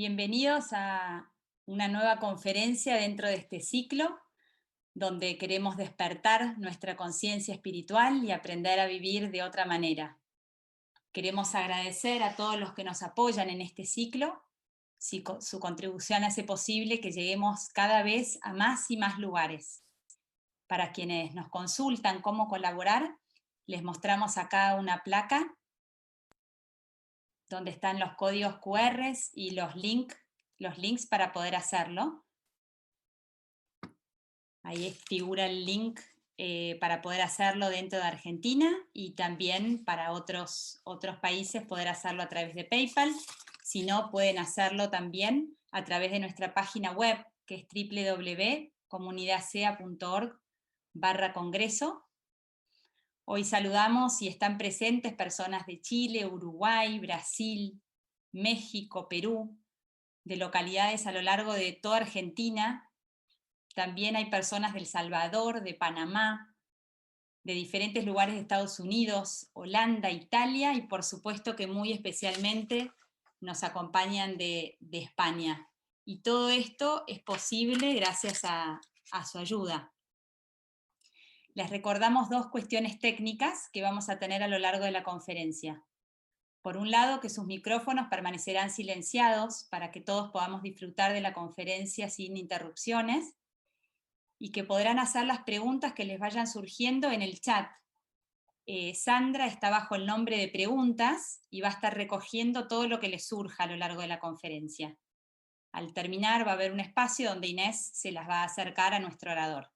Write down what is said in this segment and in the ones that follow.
Bienvenidos a una nueva conferencia dentro de este ciclo, donde queremos despertar nuestra conciencia espiritual y aprender a vivir de otra manera. Queremos agradecer a todos los que nos apoyan en este ciclo. Su contribución hace posible que lleguemos cada vez a más y más lugares. Para quienes nos consultan cómo colaborar, les mostramos acá una placa donde están los códigos QR y los links para poder hacerlo. Ahí figura el link para poder hacerlo dentro de Argentina y también para otros países poder hacerlo a través de PayPal. Si no, pueden hacerlo también a través de nuestra página web, que es www.comunidadSEA.org/congreso. Hoy saludamos y están presentes personas de Chile, Uruguay, Brasil, México, Perú, de localidades a lo largo de toda Argentina. También hay personas de El Salvador, de Panamá, de diferentes lugares de Estados Unidos, Holanda, Italia y por supuesto que muy especialmente nos acompañan de España. Y todo esto es posible gracias a su ayuda. Les recordamos dos cuestiones técnicas que vamos a tener a lo largo de la conferencia. Por un lado, que sus micrófonos permanecerán silenciados para que todos podamos disfrutar de la conferencia sin interrupciones y que podrán hacer las preguntas que les vayan surgiendo en el chat. Sandra está bajo el nombre de preguntas y va a estar recogiendo todo lo que les surja a lo largo de la conferencia. Al terminar va a haber un espacio donde Inés se las va a acercar a nuestro orador.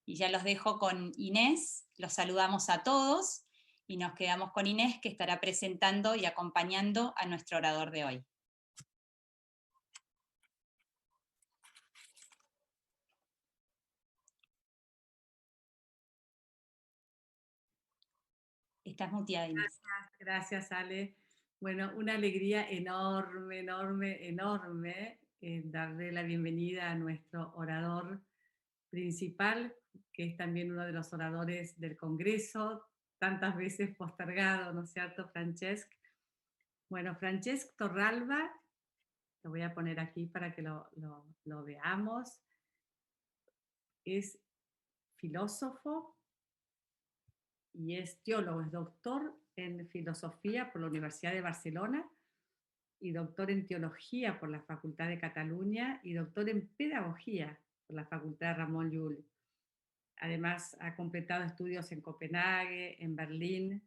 Y ya los dejo con Inés, los saludamos a todos y nos quedamos con Inés, que estará presentando y acompañando a nuestro orador de hoy. Estás muteada, Inés. Gracias, Ale. Bueno, una alegría enorme, enorme, enorme darle la bienvenida a nuestro orador principal, que es también uno de los oradores del Congreso, tantas veces postergado, ¿no es cierto, Francesc? Bueno, Francesc Torralba, lo voy a poner aquí para que lo veamos, es filósofo y es teólogo, es doctor en filosofía por la Universidad de Barcelona y doctor en teología por la Facultad de Cataluña y doctor en pedagogía por la Facultad Ramon Llull. Además, ha completado estudios en Copenhague, en Berlín.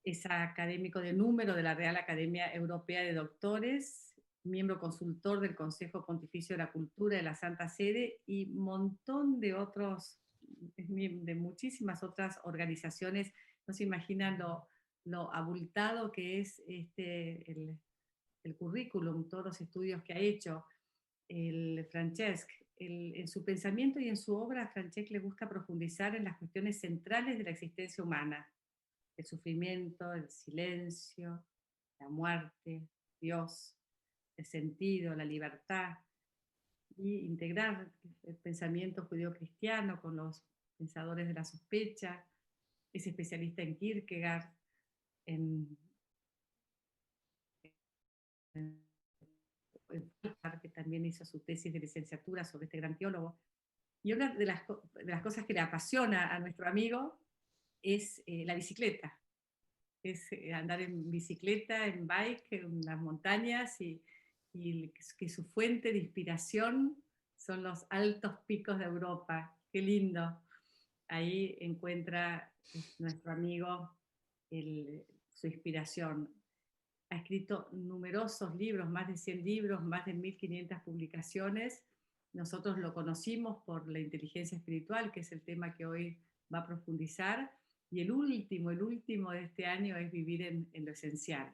Es académico de número de la Real Academia Europea de Doctores, miembro consultor del Consejo Pontificio de la Cultura de la Santa Sede y un montón de de muchísimas otras organizaciones. No se imaginan lo abultado que es el currículum, todos los estudios que ha hecho el Francesc. En su pensamiento y en su obra, a Francesc le gusta profundizar en las cuestiones centrales de la existencia humana: el sufrimiento, el silencio, la muerte, Dios, el sentido, la libertad, y integrar el pensamiento judío-cristiano con los pensadores de la sospecha. Es especialista en Kierkegaard, en que también hizo su tesis de licenciatura sobre este gran teólogo. Y una de las cosas que le apasiona a nuestro amigo es la bicicleta. Es andar en bicicleta, en bike, en las montañas, y que su fuente de inspiración son los altos picos de Europa. Qué lindo. Ahí encuentra nuestro amigo su inspiración. Ha escrito numerosos libros, más de 100 libros, más de 1500 publicaciones. Nosotros lo conocimos por la inteligencia espiritual, que es el tema que hoy va a profundizar, y el último de este año es Vivir en lo Esencial.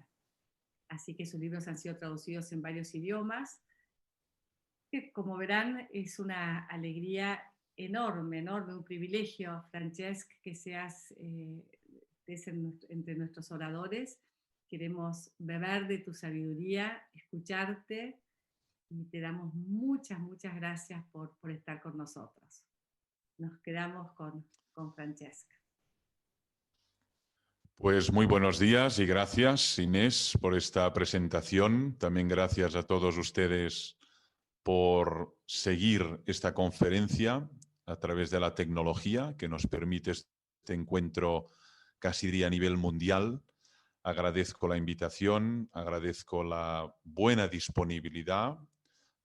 Así que sus libros han sido traducidos en varios idiomas, que, como verán, es una alegría enorme, enorme, un privilegio, Francesc, que seas entre nuestros oradores. Queremos beber de tu sabiduría, escucharte, y te damos muchas, muchas gracias por estar con nosotros. Nos quedamos con Francesc. Pues muy buenos días y gracias, Inés, por esta presentación. También gracias a todos ustedes por seguir esta conferencia a través de la tecnología que nos permite este encuentro casi diría a nivel mundial. Agradezco la invitación, agradezco la buena disponibilidad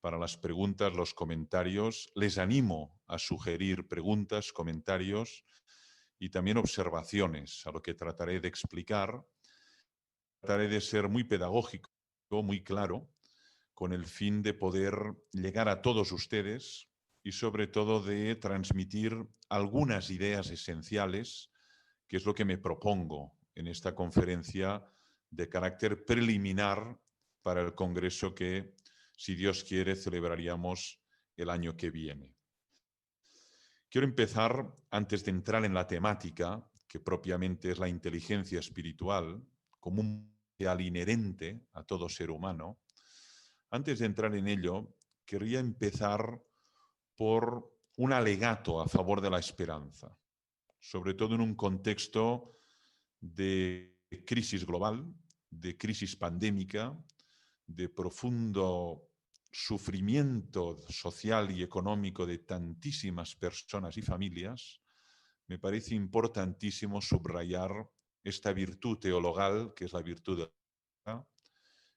para las preguntas, los comentarios. Les animo a sugerir preguntas, comentarios y también observaciones, a lo que trataré de explicar. Trataré de ser muy pedagógico, muy claro, con el fin de poder llegar a todos ustedes y sobre todo de transmitir algunas ideas esenciales, que es lo que me propongo en esta conferencia de carácter preliminar para el congreso que, si Dios quiere, celebraríamos el año que viene. Quiero empezar, antes de entrar en la temática, que propiamente es la inteligencia espiritual, como un ideal inherente a todo ser humano. Antes de entrar en ello, querría empezar por un alegato a favor de la esperanza, sobre todo en un contexto de crisis global, de crisis pandémica, de profundo sufrimiento social y económico de tantísimas personas y familias. Me parece importantísimo subrayar esta virtud teologal, que es la virtud de la fe,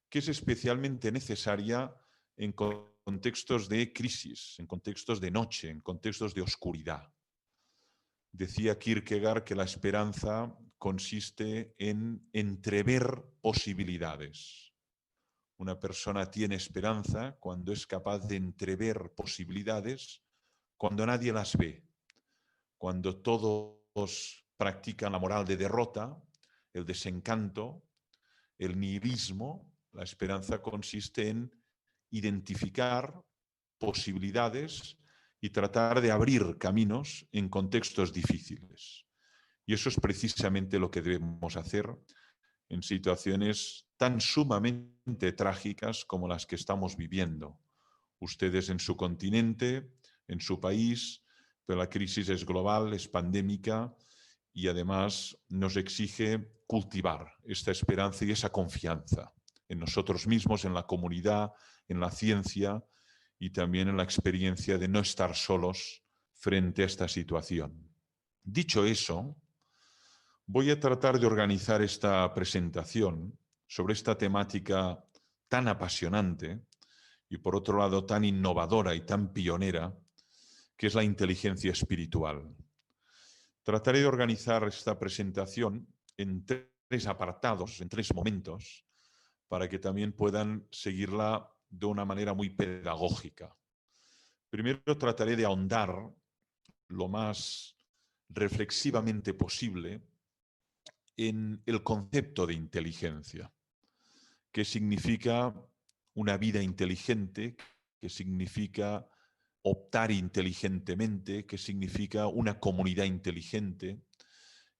que es especialmente necesaria en contextos de crisis, en contextos de noche, en contextos de oscuridad. Decía Kierkegaard que la esperanza consiste en entrever posibilidades. Una persona tiene esperanza cuando es capaz de entrever posibilidades, cuando nadie las ve, cuando todos practican la moral de derrota, el desencanto, el nihilismo. La esperanza consiste en identificar posibilidades y tratar de abrir caminos en contextos difíciles. Y eso es precisamente lo que debemos hacer en situaciones tan sumamente trágicas como las que estamos viviendo. Ustedes en su continente, en su país, pero la crisis es global, es pandémica y además nos exige cultivar esta esperanza y esa confianza en nosotros mismos, en la comunidad, en la ciencia y también en la experiencia de no estar solos frente a esta situación. Dicho eso, voy a tratar de organizar esta presentación sobre esta temática tan apasionante y por otro lado tan innovadora y tan pionera, que es la inteligencia espiritual. Trataré de organizar esta presentación en tres apartados, en tres momentos, para que también puedan seguirla de una manera muy pedagógica. Primero trataré de ahondar lo más reflexivamente posible en el concepto de inteligencia. ¿Qué significa una vida inteligente? ¿Qué significa optar inteligentemente? ¿Qué significa una comunidad inteligente?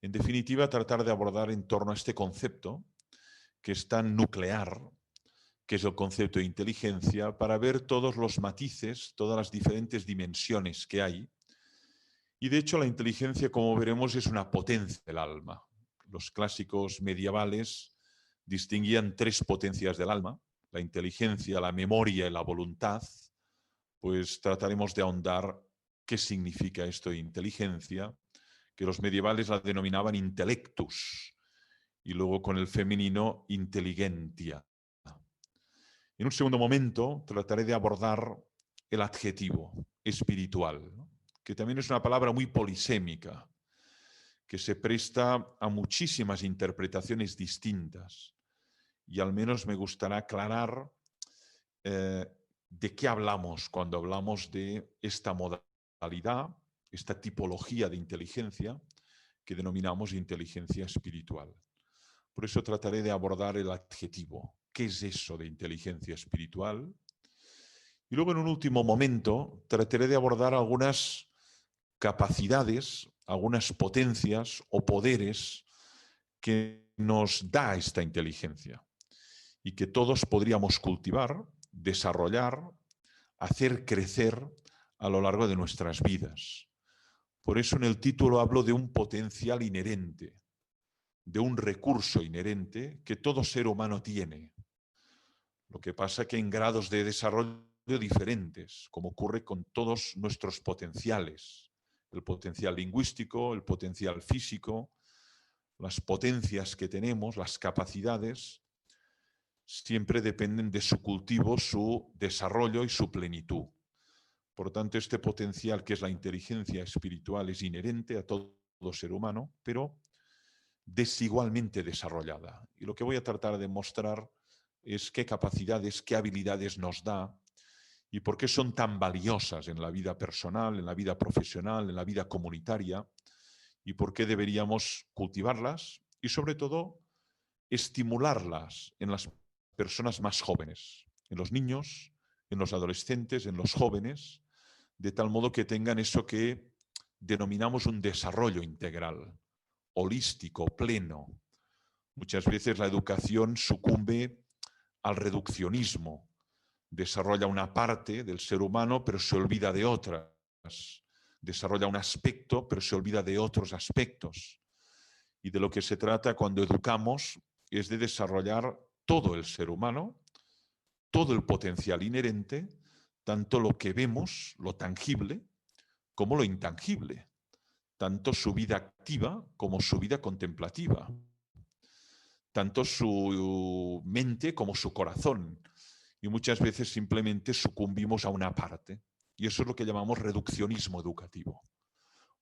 En definitiva, tratar de abordar en torno a este concepto, que es tan nuclear, que es el concepto de inteligencia, para ver todos los matices, todas las diferentes dimensiones que hay. Y de hecho la inteligencia, como veremos, es una potencia del alma. Los clásicos medievales distinguían tres potencias del alma: la inteligencia, la memoria y la voluntad. Pues trataremos de ahondar qué significa esto de inteligencia, que los medievales la denominaban intellectus, y luego con el femenino intelligentia. En un segundo momento trataré de abordar el adjetivo espiritual, ¿no?, que también es una palabra muy polisémica, que se presta a muchísimas interpretaciones distintas. Y al menos me gustaría aclarar de qué hablamos cuando hablamos de esta modalidad, esta tipología de inteligencia que denominamos inteligencia espiritual. Por eso trataré de abordar el adjetivo. ¿Qué es eso de inteligencia espiritual? Y luego en un último momento trataré de abordar algunas capacidades, algunas potencias o poderes que nos da esta inteligencia y que todos podríamos cultivar, desarrollar, hacer crecer a lo largo de nuestras vidas. Por eso en el título hablo de un potencial inherente. de un recurso inherente que todo ser humano tiene. Lo que pasa que en grados de desarrollo diferentes, como ocurre con todos nuestros potenciales. El potencial lingüístico, el potencial físico, las potencias que tenemos, las capacidades, siempre dependen de su cultivo, su desarrollo y su plenitud. Por tanto, este potencial que es la inteligencia espiritual es inherente a todo ser humano, pero desigualmente desarrollada. Y lo que voy a tratar de mostrar es qué capacidades, qué habilidades nos da y por qué son tan valiosas en la vida personal, en la vida profesional, en la vida comunitaria, y por qué deberíamos cultivarlas y, sobre todo, estimularlas en las personas más jóvenes, en los niños, en los adolescentes, en los jóvenes, de tal modo que tengan eso que denominamos un desarrollo integral, holístico, pleno. Muchas veces la educación sucumbe al reduccionismo, desarrolla una parte del ser humano pero se olvida de otras, desarrolla un aspecto pero se olvida de otros aspectos. Y de lo que se trata cuando educamos es de desarrollar todo el ser humano, todo el potencial inherente, tanto lo que vemos, lo tangible, como lo intangible, tanto su vida activa como su vida contemplativa, tanto su mente como su corazón. Y muchas veces simplemente sucumbimos a una parte. Y eso es lo que llamamos reduccionismo educativo.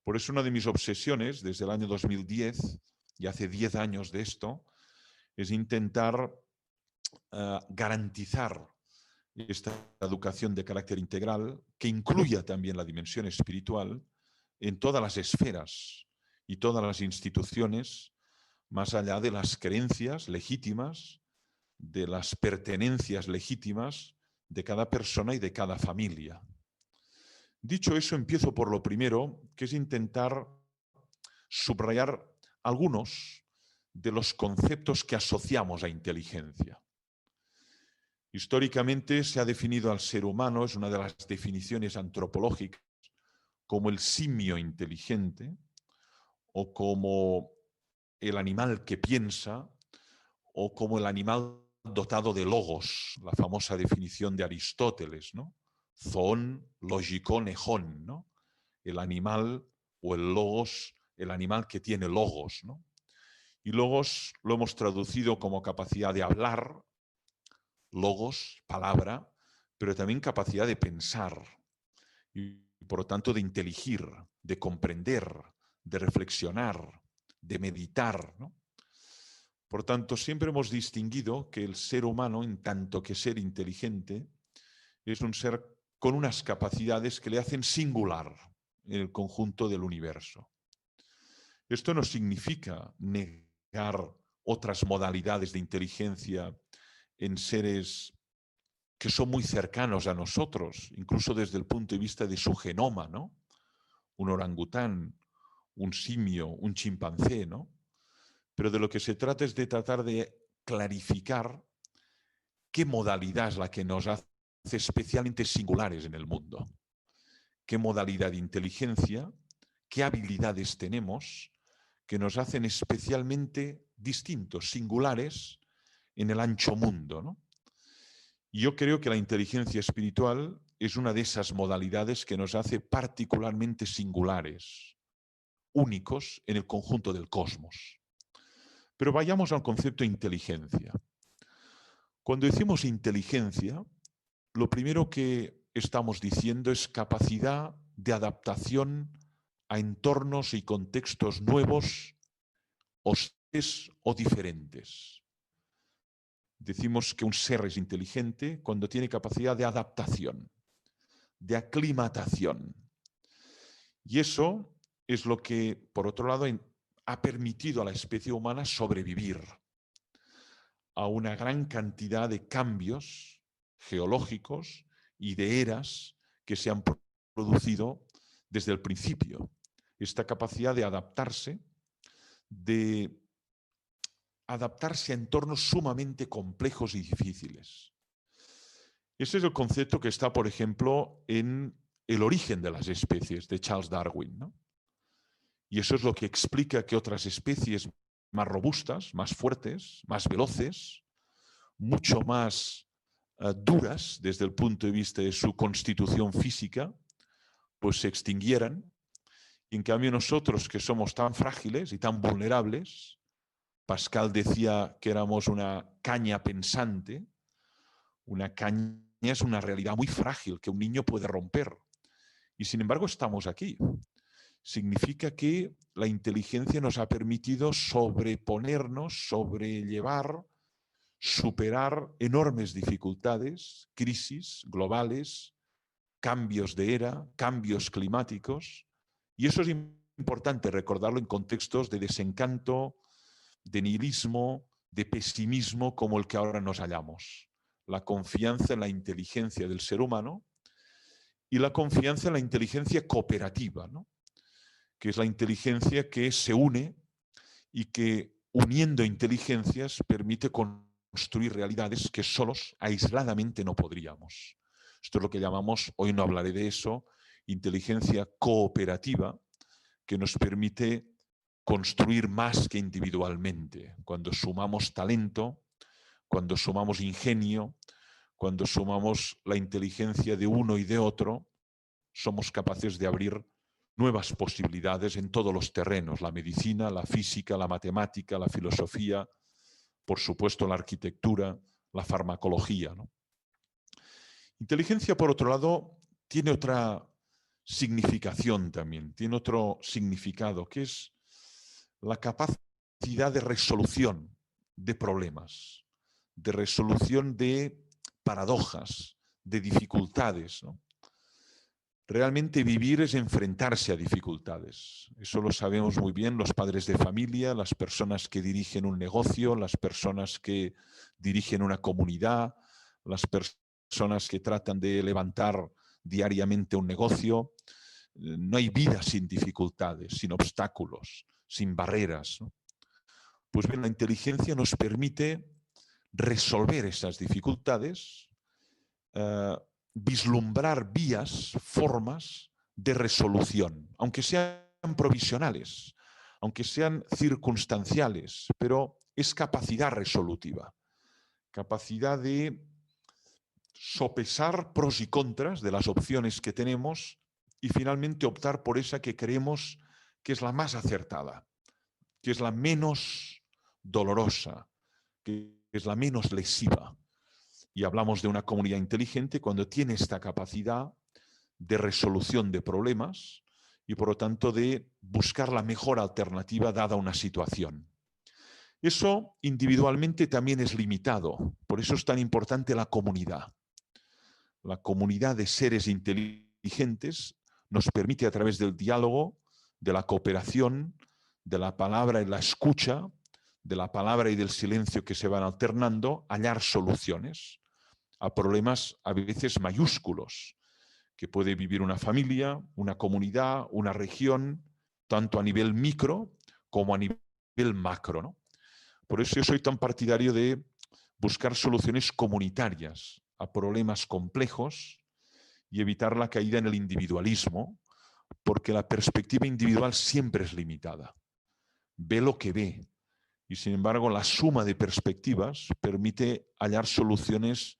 Por eso una de mis obsesiones desde el año 2010, y hace 10 años de esto, es intentar garantizar esta educación de carácter integral que incluya también la dimensión espiritual en todas las esferas y todas las instituciones, más allá de las creencias legítimas, de las pertenencias legítimas de cada persona y de cada familia. Dicho eso, empiezo por lo primero, que es intentar subrayar algunos de los conceptos que asociamos a inteligencia. Históricamente se ha definido al ser humano, es una de las definiciones antropológicas, como el simio inteligente o como el animal que piensa o como el animal dotado de logos, la famosa definición de Aristóteles, ¿no? Zoon, logikon, ejón, ¿no? El animal o el logos, el animal que tiene logos, ¿no? Y logos lo hemos traducido como capacidad de hablar, logos, palabra, pero también capacidad de pensar y por lo tanto de inteligir, de comprender, de reflexionar, de meditar, ¿no? Por tanto, siempre hemos distinguido que el ser humano, en tanto que ser inteligente, es un ser con unas capacidades que le hacen singular en el conjunto del universo. Esto no significa negar otras modalidades de inteligencia en seres que son muy cercanos a nosotros, incluso desde el punto de vista de su genoma, ¿no? Un orangután, un simio, un chimpancé, ¿no? Pero de lo que se trata es de tratar de clarificar qué modalidad es la que nos hace especialmente singulares en el mundo. Qué modalidad de inteligencia, qué habilidades tenemos que nos hacen especialmente distintos, singulares en el ancho mundo, ¿no? Y yo creo que la inteligencia espiritual es una de esas modalidades que nos hace particularmente singulares, únicos en el conjunto del cosmos. Pero vayamos al concepto de inteligencia. Cuando decimos inteligencia, lo primero que estamos diciendo es capacidad de adaptación a entornos y contextos nuevos, hostiles o diferentes. Decimos que un ser es inteligente cuando tiene capacidad de adaptación, de aclimatación. Y eso es lo que, por otro lado, ha permitido a la especie humana sobrevivir a una gran cantidad de cambios geológicos y de eras que se han producido desde el principio. Esta capacidad de adaptarse a entornos sumamente complejos y difíciles. Ese es el concepto que está, por ejemplo, en El origen de las especies, de Charles Darwin, ¿no? Y eso es lo que explica que otras especies más robustas, más fuertes, más veloces, mucho más duras desde el punto de vista de su constitución física, pues se extinguieran. Y en cambio nosotros, que somos tan frágiles y tan vulnerables, Pascal decía que éramos una caña pensante. Una caña es una realidad muy frágil que un niño puede romper. Y sin embargo estamos aquí. Significa que la inteligencia nos ha permitido sobreponernos, sobrellevar, superar enormes dificultades, crisis globales, cambios de era, cambios climáticos. Y eso es importante recordarlo en contextos de desencanto, de nihilismo, de pesimismo como el que ahora nos hallamos. La confianza en la inteligencia del ser humano y la confianza en la inteligencia cooperativa, ¿no? Que es la inteligencia que se une y que, uniendo inteligencias, permite construir realidades que solos, aisladamente, no podríamos. Esto es lo que llamamos, hoy no hablaré de eso, inteligencia cooperativa, que nos permite construir más que individualmente. Cuando sumamos talento, cuando sumamos ingenio, cuando sumamos la inteligencia de uno y de otro, somos capaces de abrir nuevas posibilidades en todos los terrenos, la medicina, la física, la matemática, la filosofía, por supuesto la arquitectura, la farmacología, ¿no? Inteligencia, por otro lado, tiene otra significación también, tiene otro significado, que es la capacidad de resolución de problemas, de resolución de paradojas, de dificultades, ¿no? Realmente vivir es enfrentarse a dificultades. Eso lo sabemos muy bien los padres de familia, las personas que dirigen un negocio, las personas que dirigen una comunidad, las personas que tratan de levantar diariamente un negocio. No hay vida sin dificultades, sin obstáculos, sin barreras, ¿no? Pues bien, la inteligencia nos permite resolver esas dificultades, vislumbrar vías, formas de resolución, aunque sean provisionales, aunque sean circunstanciales, pero es capacidad resolutiva, capacidad de sopesar pros y contras de las opciones que tenemos y finalmente optar por esa que creemos que es la más acertada, que es la menos dolorosa, que es la menos lesiva. Y hablamos de una comunidad inteligente cuando tiene esta capacidad de resolución de problemas y por lo tanto de buscar la mejor alternativa dada una situación. Eso individualmente también es limitado, por eso es tan importante la comunidad. La comunidad de seres inteligentes nos permite a través del diálogo, de la cooperación, de la palabra y la escucha, de la palabra y del silencio que se van alternando, hallar soluciones a problemas a veces mayúsculos que puede vivir una familia, una comunidad, una región, tanto a nivel micro como a nivel macro, ¿no? Por eso yo soy tan partidario de buscar soluciones comunitarias a problemas complejos y evitar la caída en el individualismo, porque la perspectiva individual siempre es limitada. Ve lo que ve. Y sin embargo, la suma de perspectivas permite hallar soluciones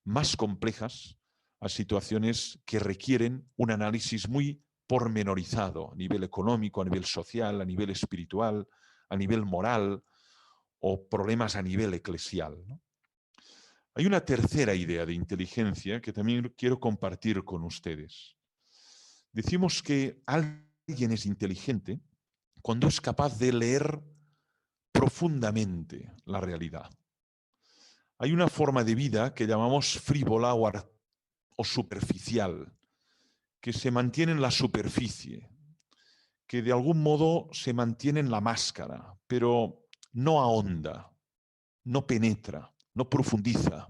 más complejas a situaciones que requieren un análisis muy pormenorizado a nivel económico, a nivel social, a nivel espiritual, a nivel moral o problemas a nivel eclesial, ¿no? Hay una tercera idea de inteligencia que también quiero compartir con ustedes. Decimos que alguien es inteligente cuando es capaz de leer profundamente la realidad. Hay una forma de vida que llamamos frívola o superficial, que se mantiene en la superficie, que de algún modo se mantiene en la máscara, pero no ahonda, no penetra, no profundiza.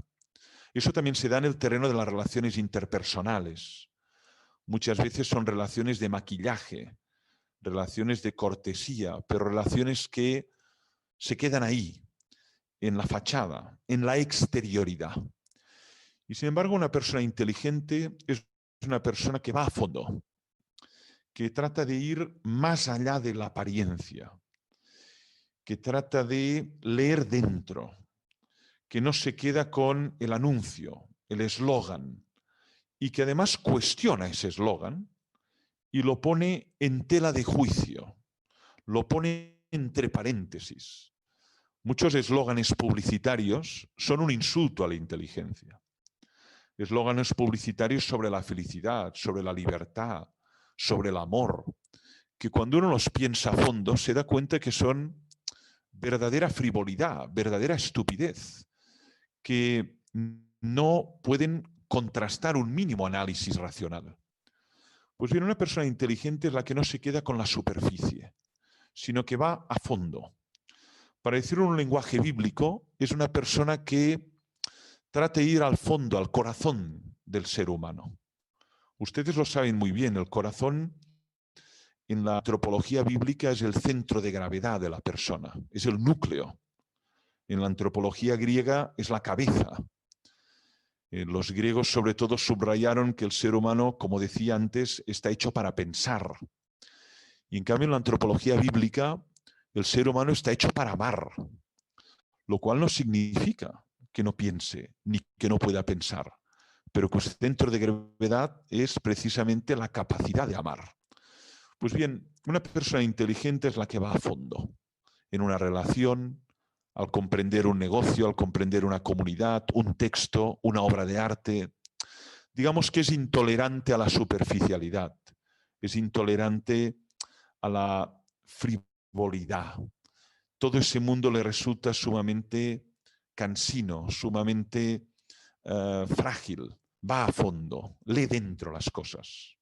Eso también se da en el terreno de las relaciones interpersonales. Muchas veces son relaciones de maquillaje, relaciones de cortesía, pero relaciones que se quedan ahí, en la fachada, en la exterioridad. Y sin embargo, una persona inteligente es una persona que va a fondo, que trata de ir más allá de la apariencia, que trata de leer dentro, que no se queda con el anuncio, el eslogan, y que además cuestiona ese eslogan y lo pone en tela de juicio, lo pone entre paréntesis. Muchos eslóganes publicitarios son un insulto a la inteligencia. Eslóganes publicitarios sobre la felicidad, sobre la libertad, sobre el amor, que cuando uno los piensa a fondo se da cuenta que son verdadera frivolidad, verdadera estupidez, que no pueden contrastar un mínimo análisis racional. Pues bien, una persona inteligente es la que no se queda con la superficie, sino que va a fondo. Para decirlo en un lenguaje bíblico, es una persona que trata de ir al fondo, al corazón del ser humano. Ustedes lo saben muy bien, el corazón en la antropología bíblica es el centro de gravedad de la persona, es el núcleo. En la antropología griega es la cabeza. Los griegos sobre todo subrayaron que el ser humano, como decía antes, está hecho para pensar. Y en cambio en la antropología bíblica el ser humano está hecho para amar, lo cual no significa que no piense ni que no pueda pensar, pero que su centro de gravedad es precisamente la capacidad de amar. Pues bien, una persona inteligente es la que va a fondo en una relación, al comprender un negocio, al comprender una comunidad, un texto, una obra de arte. Digamos que es intolerante a la superficialidad, es intolerante a la frivolidad. Todo ese mundo le resulta sumamente cansino, sumamente frágil. Va a fondo, lee dentro las cosas.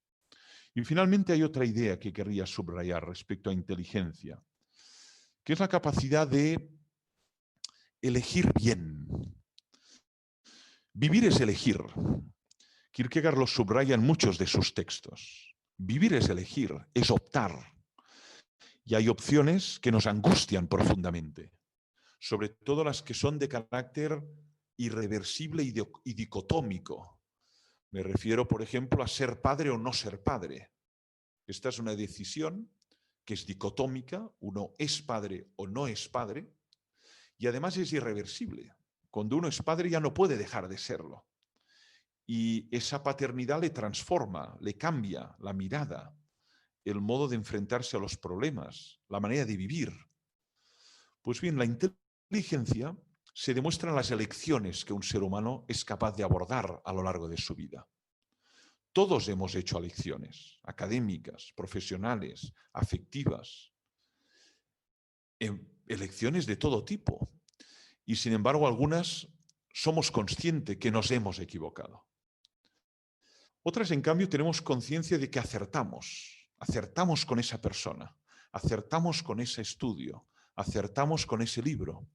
Y finalmente hay otra idea que querría subrayar respecto a inteligencia, que es la capacidad de elegir bien. Vivir es elegir. Kierkegaard lo subraya en muchos de sus textos. Vivir es elegir, es optar. Y hay opciones que nos angustian profundamente, sobre todo las que son de carácter irreversible y dicotómico. Me refiero, por ejemplo, a ser padre o no ser padre. Esta es una decisión que es dicotómica, uno es padre o no es padre, y además es irreversible. Cuando uno es padre ya no puede dejar de serlo. Y esa paternidad le transforma, le cambia la mirada, el modo de enfrentarse a los problemas, la manera de vivir. Pues bien, la inteligencia se demuestra en las elecciones que un ser humano es capaz de abordar a lo largo de su vida. Todos hemos hecho elecciones académicas, profesionales, afectivas, elecciones de todo tipo. Y sin embargo, algunas somos conscientes que nos hemos equivocado. Otras, en cambio, tenemos conciencia de que acertamos con esa persona, acertamos con ese estudio, acertamos con ese libro,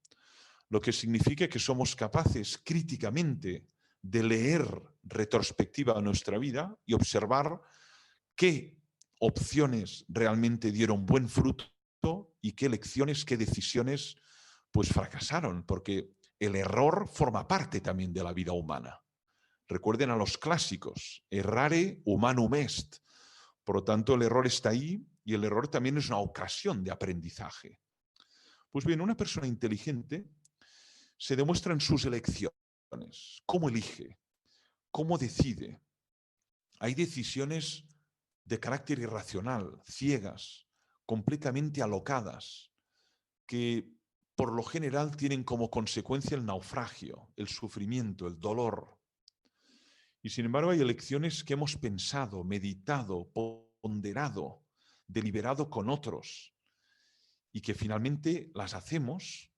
lo que significa que somos capaces críticamente de leer retrospectiva a nuestra vida y observar qué opciones realmente dieron buen fruto y qué elecciones, qué decisiones pues fracasaron, porque el error forma parte también de la vida humana. Recuerden a los clásicos, errare humanum est. Por lo tanto, el error está ahí y el error también es una ocasión de aprendizaje. Pues bien, una persona inteligente se demuestra en sus elecciones, cómo elige, cómo decide. Hay decisiones de carácter irracional, ciegas, completamente alocadas, que por lo general tienen como consecuencia el naufragio, el sufrimiento, el dolor. Y sin embargo hay elecciones que hemos pensado, meditado, ponderado, deliberado con otros y que finalmente las hacemos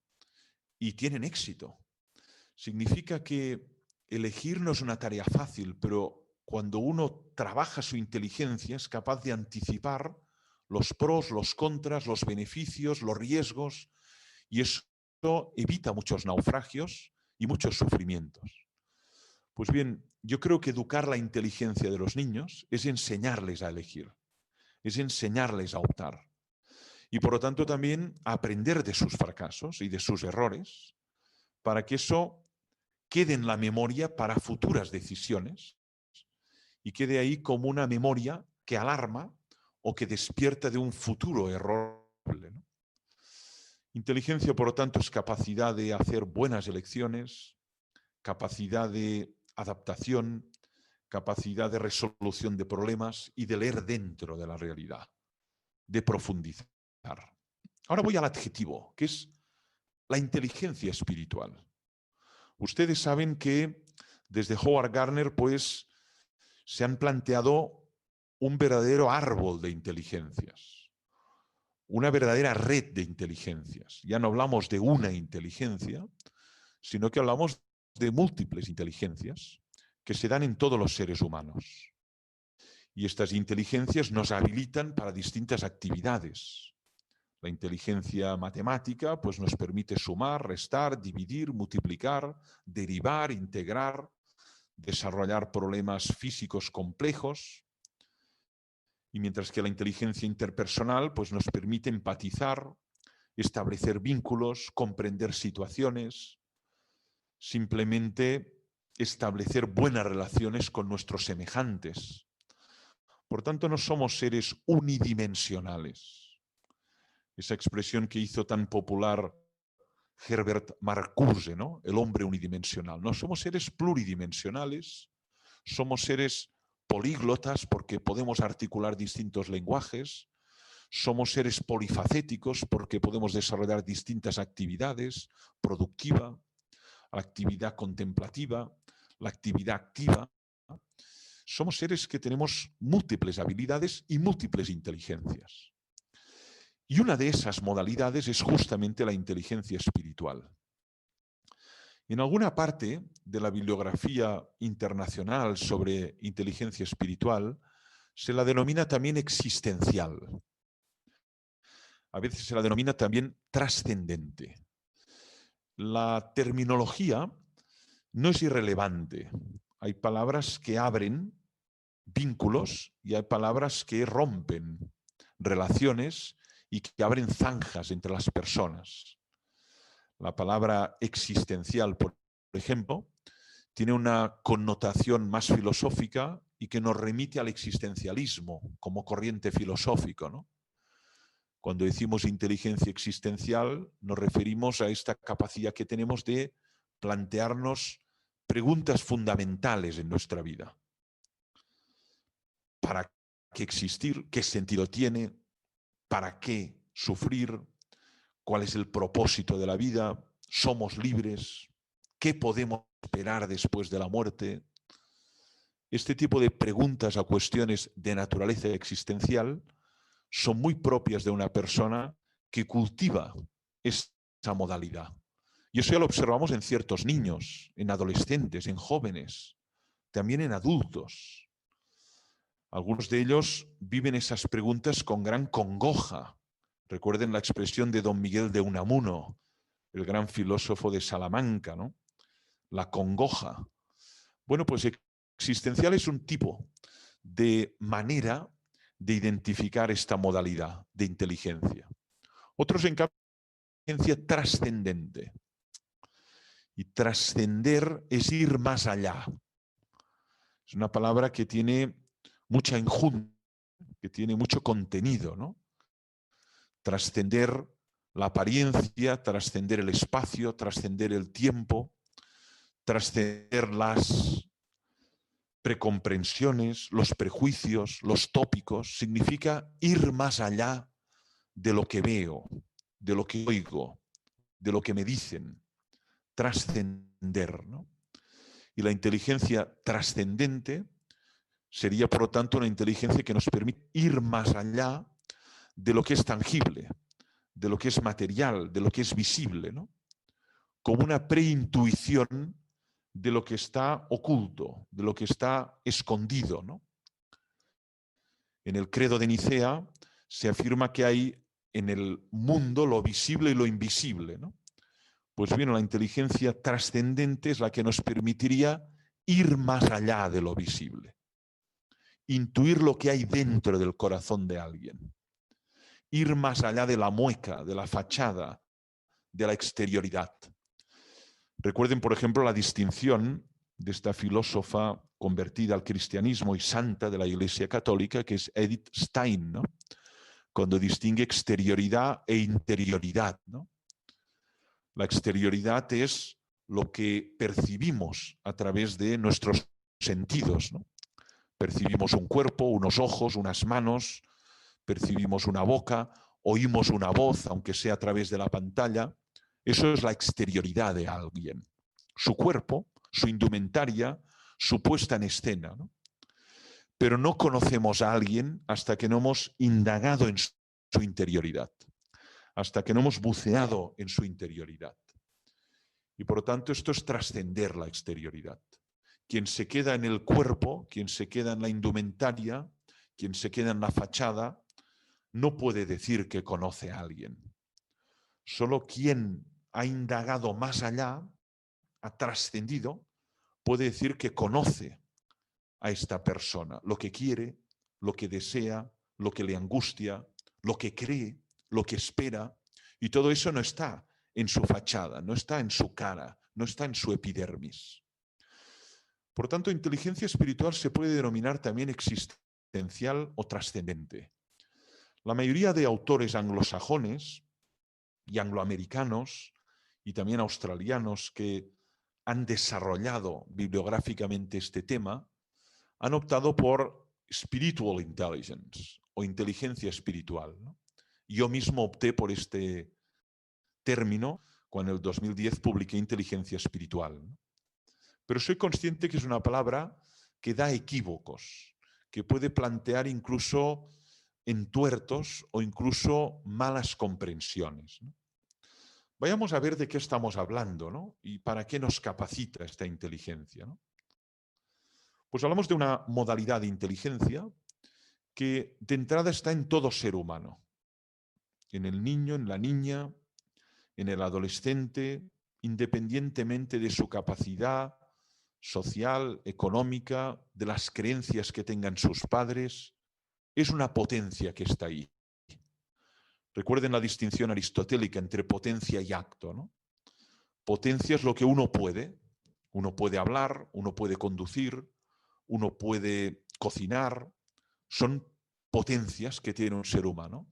y tienen éxito. Significa que elegir no es una tarea fácil, pero cuando uno trabaja su inteligencia es capaz de anticipar los pros, los contras, los beneficios, los riesgos, y eso evita muchos naufragios y muchos sufrimientos. Pues bien, yo creo que educar la inteligencia de los niños es enseñarles a elegir, es enseñarles a optar. Y por lo tanto también a aprender de sus fracasos y de sus errores, para que eso quede en la memoria para futuras decisiones y quede ahí como una memoria que alarma o que despierta de un futuro error, ¿no? Inteligencia, por lo tanto, es capacidad de hacer buenas elecciones, capacidad de adaptación, capacidad de resolución de problemas y de leer dentro de la realidad, de profundizar. Ahora voy al adjetivo, que es la inteligencia espiritual. Ustedes saben que desde Howard Gardner, pues, se han planteado un verdadero árbol de inteligencias, una verdadera red de inteligencias. Ya no hablamos de una inteligencia, sino que hablamos de múltiples inteligencias que se dan en todos los seres humanos. Y estas inteligencias nos habilitan para distintas actividades. La inteligencia matemática, pues, nos permite sumar, restar, dividir, multiplicar, derivar, integrar, desarrollar problemas físicos complejos. Y mientras que la inteligencia interpersonal, pues, nos permite empatizar, establecer vínculos, comprender situaciones, simplemente establecer buenas relaciones con nuestros semejantes. Por tanto, no somos seres unidimensionales. Esa expresión que hizo tan popular Herbert Marcuse, ¿no? El hombre unidimensional. No, somos seres pluridimensionales, somos seres políglotas porque podemos articular distintos lenguajes, somos seres polifacéticos porque podemos desarrollar distintas actividades, productiva, la actividad contemplativa, la actividad activa. Somos seres que tenemos múltiples habilidades y múltiples inteligencias. Y una de esas modalidades es justamente la inteligencia espiritual. En alguna parte de la bibliografía internacional sobre inteligencia espiritual se la denomina también existencial. A veces se la denomina también trascendente. La terminología no es irrelevante. Hay palabras que abren vínculos y hay palabras que rompen relaciones y que abren zanjas entre las personas. La palabra existencial, por ejemplo, tiene una connotación más filosófica y que nos remite al existencialismo como corriente filosófico, ¿no? Cuando decimos inteligencia existencial, nos referimos a esta capacidad que tenemos de plantearnos preguntas fundamentales en nuestra vida. ¿Para qué existir? ¿Qué sentido tiene? ¿Para qué sufrir? ¿Cuál es el propósito de la vida? ¿Somos libres? ¿Qué podemos esperar después de la muerte? Este tipo de preguntas a cuestiones de naturaleza existencial son muy propias de una persona que cultiva esa modalidad. Y eso ya lo observamos en ciertos niños, en adolescentes, en jóvenes, también en adultos. Algunos de ellos viven esas preguntas con gran congoja. Recuerden la expresión de don Miguel de Unamuno, el gran filósofo de Salamanca, ¿no? La congoja. Bueno, pues existencial es un tipo de manera de identificar esta modalidad de inteligencia. Otros, en cambio, inteligencia trascendente. Y trascender es ir más allá. Es una palabra que tiene mucha enjundia, que tiene mucho contenido, ¿no? Trascender la apariencia, trascender el espacio, trascender el tiempo, trascender las precomprensiones, los prejuicios, los tópicos, significa ir más allá de lo que veo, de lo que oigo, de lo que me dicen, trascender, ¿no? Y la inteligencia trascendente sería, por lo tanto, una inteligencia que nos permite ir más allá de lo que es tangible, de lo que es material, de lo que es visible, ¿no? Como una preintuición de lo que está oculto, de lo que está escondido, ¿no? En el credo de Nicea se afirma que hay en el mundo lo visible y lo invisible, ¿no? Pues bien, la inteligencia trascendente es la que nos permitiría ir más allá de lo visible, intuir lo que hay dentro del corazón de alguien, ir más allá de la mueca, de la fachada, de la exterioridad. Recuerden, por ejemplo, la distinción de esta filósofa convertida al cristianismo y santa de la Iglesia Católica, que es Edith Stein, ¿no? Cuando distingue exterioridad e interioridad, ¿no? La exterioridad es lo que percibimos a través de nuestros sentidos, ¿no? Percibimos un cuerpo, unos ojos, unas manos, percibimos una boca, oímos una voz, aunque sea a través de la pantalla. Eso es la exterioridad de alguien. Su cuerpo, su indumentaria, su puesta en escena, ¿no? Pero no conocemos a alguien hasta que no hemos indagado en su interioridad, hasta que no hemos buceado en su interioridad. Y por lo tanto esto es trascender la exterioridad. Quien se queda en el cuerpo, quien se queda en la indumentaria, quien se queda en la fachada, no puede decir que conoce a alguien. Solo quien ha indagado más allá, ha trascendido, puede decir que conoce a esta persona, lo que quiere, lo que desea, lo que le angustia, lo que cree, lo que espera, y todo eso no está en su fachada, no está en su cara, no está en su epidermis. Por tanto, inteligencia espiritual se puede denominar también existencial o trascendente. La mayoría de autores anglosajones y angloamericanos y también australianos que han desarrollado bibliográficamente este tema han optado por spiritual intelligence o inteligencia espiritual, ¿no? Yo mismo opté por este término cuando en el 2010 publiqué Inteligencia Espiritual, ¿no? Pero soy consciente que es una palabra que da equívocos, que puede plantear incluso entuertos o incluso malas comprensiones, ¿no? Vayamos a ver de qué estamos hablando, ¿no? Y para qué nos capacita esta inteligencia, ¿no? Pues hablamos de una modalidad de inteligencia que de entrada está en todo ser humano, en el niño, en la niña, en el adolescente, independientemente de su capacidad social, económica, de las creencias que tengan sus padres, es una potencia que está ahí. Recuerden la distinción aristotélica entre potencia y acto, ¿no? Potencia es lo que uno puede hablar, uno puede conducir, uno puede cocinar, son potencias que tiene un ser humano.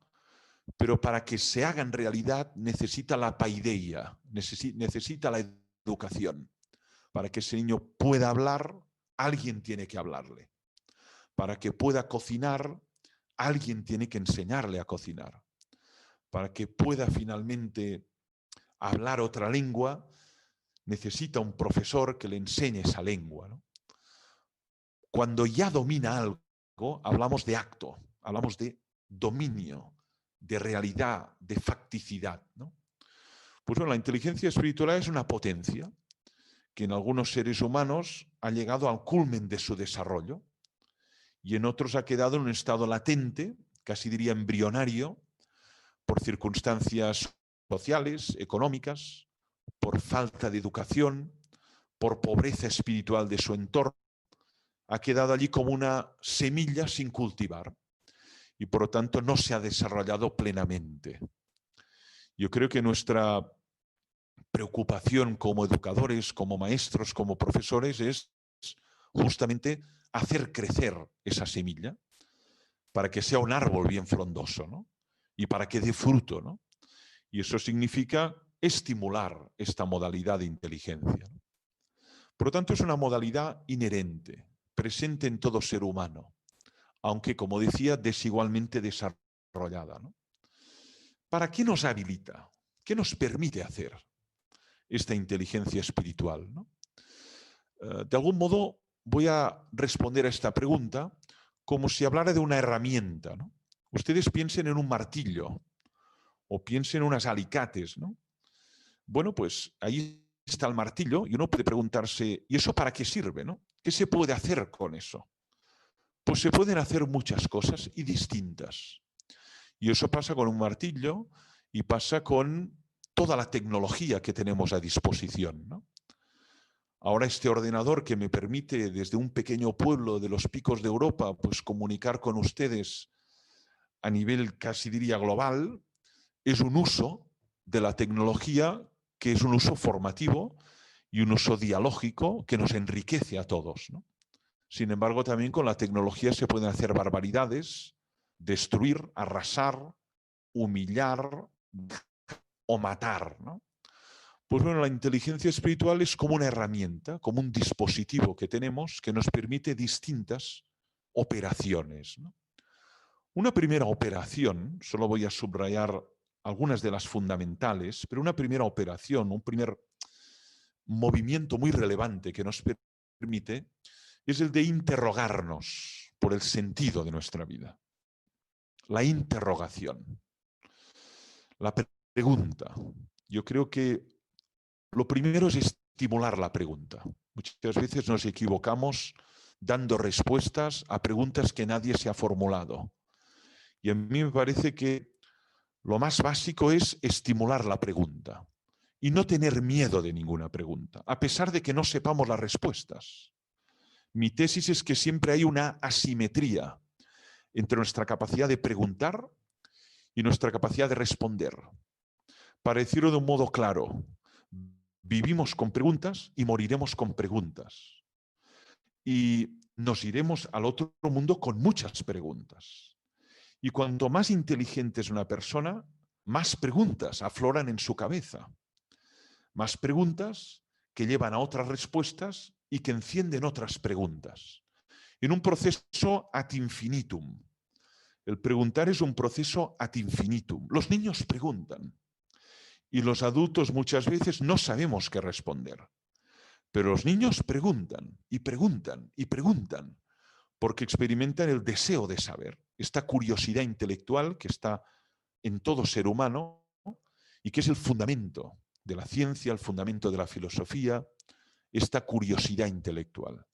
Pero para que se hagan realidad necesita la paideia, necesita la educación. Para que ese niño pueda hablar, alguien tiene que hablarle. Para que pueda cocinar, alguien tiene que enseñarle a cocinar. Para que pueda finalmente hablar otra lengua, necesita un profesor que le enseñe esa lengua, ¿no? Cuando ya domina algo, hablamos de acto, hablamos de dominio, de realidad, de facticidad, ¿no? Pues bueno, la inteligencia espiritual es una potencia que en algunos seres humanos ha llegado al culmen de su desarrollo y en otros ha quedado en un estado latente, casi diría embrionario, por circunstancias sociales, económicas, por falta de educación, por pobreza espiritual de su entorno. Ha quedado allí como una semilla sin cultivar y por lo tanto no se ha desarrollado plenamente. Yo creo que nuestra preocupación como educadores, como maestros, como profesores es justamente hacer crecer esa semilla para que sea un árbol bien frondoso, ¿no? Y para que dé fruto, ¿no? Y eso significa estimular esta modalidad de inteligencia, ¿no? Por lo tanto, es una modalidad inherente, presente en todo ser humano, aunque, como decía, desigualmente desarrollada, ¿no? ¿Para qué nos habilita? ¿Qué nos permite hacer esta inteligencia espiritual, ¿no? De algún modo voy a responder a esta pregunta como si hablara de una herramienta, ¿no? Ustedes piensen en un martillo o piensen en unos alicates, ¿no? Bueno, pues ahí está el martillo y uno puede preguntarse, ¿y eso para qué sirve, no? ¿Qué se puede hacer con eso? Pues se pueden hacer muchas cosas y distintas. Y eso pasa con un martillo y pasa con toda la tecnología que tenemos a disposición, ¿no? Ahora este ordenador que me permite desde un pequeño pueblo de los picos de Europa pues comunicar con ustedes a nivel casi diría global, es un uso de la tecnología que es un uso formativo y un uso dialógico que nos enriquece a todos, ¿no? Sin embargo, también con la tecnología se pueden hacer barbaridades, destruir, arrasar, humillar o matar, ¿no? Pues bueno, la inteligencia espiritual es como una herramienta, como un dispositivo que tenemos que nos permite distintas operaciones, ¿no? Una primera operación, solo voy a subrayar algunas de las fundamentales, pero una primera operación, un primer movimiento muy relevante que nos permite es el de interrogarnos por el sentido de nuestra vida. La interrogación. La pregunta. Yo creo que lo primero es estimular la pregunta. Muchas veces nos equivocamos dando respuestas a preguntas que nadie se ha formulado. Y a mí me parece que lo más básico es estimular la pregunta y no tener miedo de ninguna pregunta, a pesar de que no sepamos las respuestas. Mi tesis es que siempre hay una asimetría entre nuestra capacidad de preguntar y nuestra capacidad de responder. Para decirlo de un modo claro, vivimos con preguntas y moriremos con preguntas. Y nos iremos al otro mundo con muchas preguntas. Y cuanto más inteligente es una persona, más preguntas afloran en su cabeza. Más preguntas que llevan a otras respuestas y que encienden otras preguntas. En un proceso ad infinitum. El preguntar es un proceso ad infinitum. Los niños preguntan. Y los adultos muchas veces no sabemos qué responder. Pero los niños preguntan y preguntan y preguntan porque experimentan el deseo de saber, esta curiosidad intelectual que está en todo ser humano y que es el fundamento de la ciencia, el fundamento de la filosofía, esta curiosidad intelectual.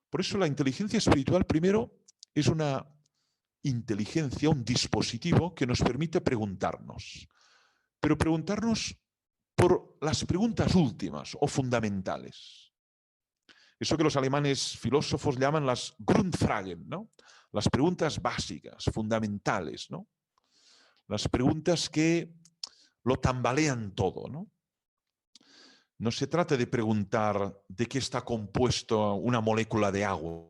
Por eso la inteligencia espiritual, primero, es una inteligencia, un dispositivo que nos permite preguntarnos, pero preguntarnos por las preguntas últimas o fundamentales. Eso que los alemanes filósofos llaman las Grundfragen, ¿no? Las preguntas básicas, fundamentales, ¿no? Las preguntas que lo tambalean todo, ¿no? No se trata de preguntar de qué está compuesto una molécula de agua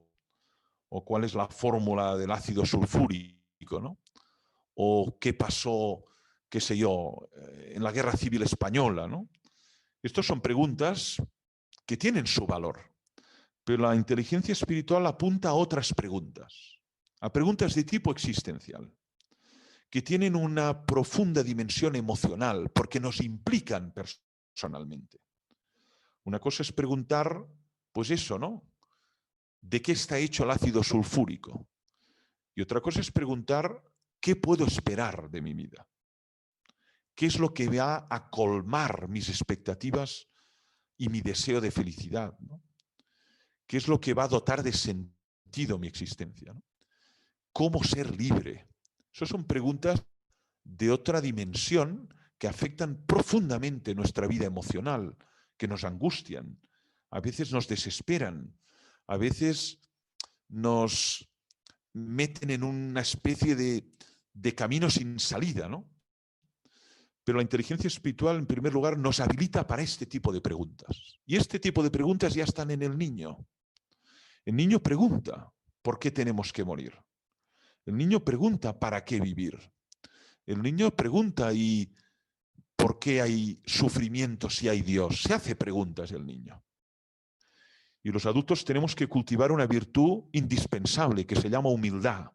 o cuál es la fórmula del ácido sulfúrico, ¿no? O qué pasó, qué sé yo, en la Guerra Civil Española, ¿no? Estas son preguntas que tienen su valor, pero la inteligencia espiritual apunta a otras preguntas, a preguntas de tipo existencial, que tienen una profunda dimensión emocional porque nos implican personalmente. Una cosa es preguntar, pues eso, ¿no? ¿De qué está hecho el ácido sulfúrico? Y otra cosa es preguntar, ¿qué puedo esperar de mi vida? ¿Qué es lo que va a colmar mis expectativas y mi deseo de felicidad, ¿no? ¿Qué es lo que va a dotar de sentido mi existencia, ¿no? ¿Cómo ser libre? Esas son preguntas de otra dimensión que afectan profundamente nuestra vida emocional, que nos angustian, a veces nos desesperan, a veces nos meten en una especie de camino sin salida, ¿no? Pero la inteligencia espiritual, en primer lugar, nos habilita para este tipo de preguntas. Y este tipo de preguntas ya están en el niño. El niño pregunta, ¿por qué tenemos que morir? El niño pregunta, ¿para qué vivir? El niño pregunta, ¿y por qué hay sufrimiento si hay Dios? Se hace preguntas el niño. Y los adultos tenemos que cultivar una virtud indispensable que se llama humildad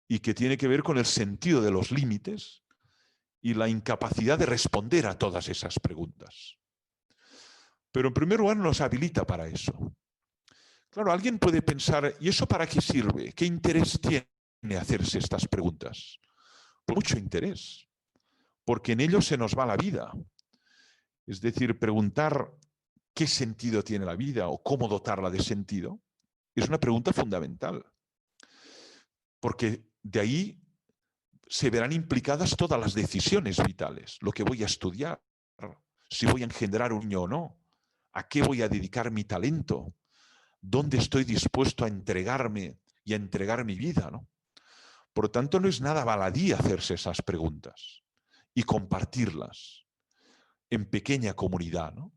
y que tiene que ver con el sentido de los límites y la incapacidad de responder a todas esas preguntas. Pero en primer lugar nos habilita para eso. Claro, alguien puede pensar, ¿y eso para qué sirve? ¿Qué interés tiene hacerse estas preguntas? Pues mucho interés, porque en ello se nos va la vida. Es decir, preguntar qué sentido tiene la vida o cómo dotarla de sentido es una pregunta fundamental, porque de ahí se verán implicadas todas las decisiones vitales, lo que voy a estudiar, si voy a engendrar un niño o no, a qué voy a dedicar mi talento, dónde estoy dispuesto a entregarme y a entregar mi vida, ¿no? Por lo tanto, no es nada baladí hacerse esas preguntas y compartirlas en pequeña comunidad, ¿no?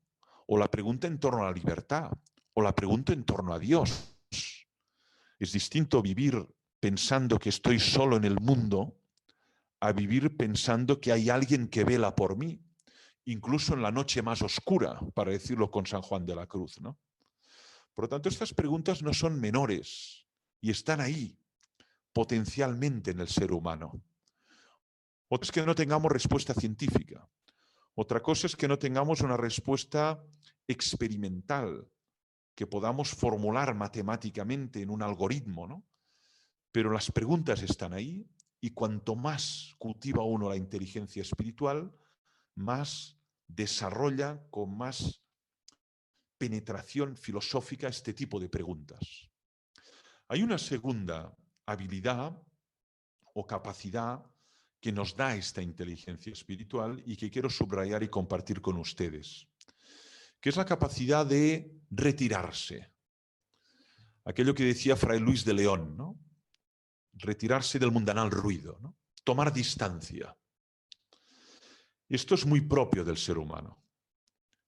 O la pregunta en torno a la libertad, o la pregunta en torno a Dios. Es distinto vivir pensando que estoy solo en el mundo a vivir pensando que hay alguien que vela por mí incluso en la noche más oscura, para decirlo con San Juan de la Cruz, ¿no? Por lo tanto, estas preguntas no son menores y están ahí, potencialmente en el ser humano. Otra es que no tengamos respuesta científica. Otra cosa es que no tengamos una respuesta experimental, que podamos formular matemáticamente en un algoritmo, ¿no? Pero las preguntas están ahí y cuanto más cultiva uno la inteligencia espiritual, más desarrolla con más penetración filosófica este tipo de preguntas. Hay una segunda habilidad o capacidad que nos da esta inteligencia espiritual y que quiero subrayar y compartir con ustedes, que es la capacidad de retirarse. Aquello que decía Fray Luis de León, ¿no? Retirarse del mundanal ruido, ¿no? Tomar distancia. Esto es muy propio del ser humano.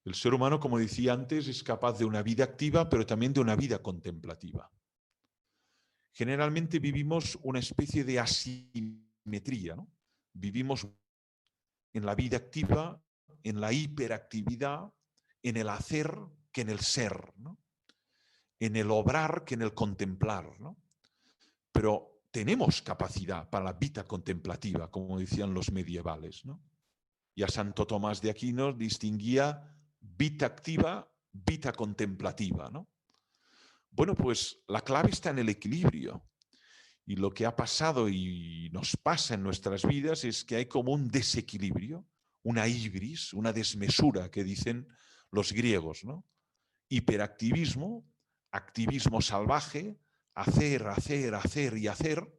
El ser humano, como decía antes, es capaz de una vida activa, pero también de una vida contemplativa. Generalmente vivimos una especie de asimetría, ¿no? Vivimos en la vida activa, en la hiperactividad, en el hacer que en el ser, ¿no? En el obrar que en el contemplar, ¿no? Pero tenemos capacidad para la vida contemplativa, como decían los medievales, ¿no? Y a Santo Tomás de Aquino distinguía vida activa, vida contemplativa, ¿no? Bueno, pues la clave está en el equilibrio. Y lo que ha pasado y nos pasa en nuestras vidas es que hay como un desequilibrio, una ibris, una desmesura que dicen los griegos, ¿no? Hiperactivismo, activismo salvaje, hacer, hacer, hacer y hacer,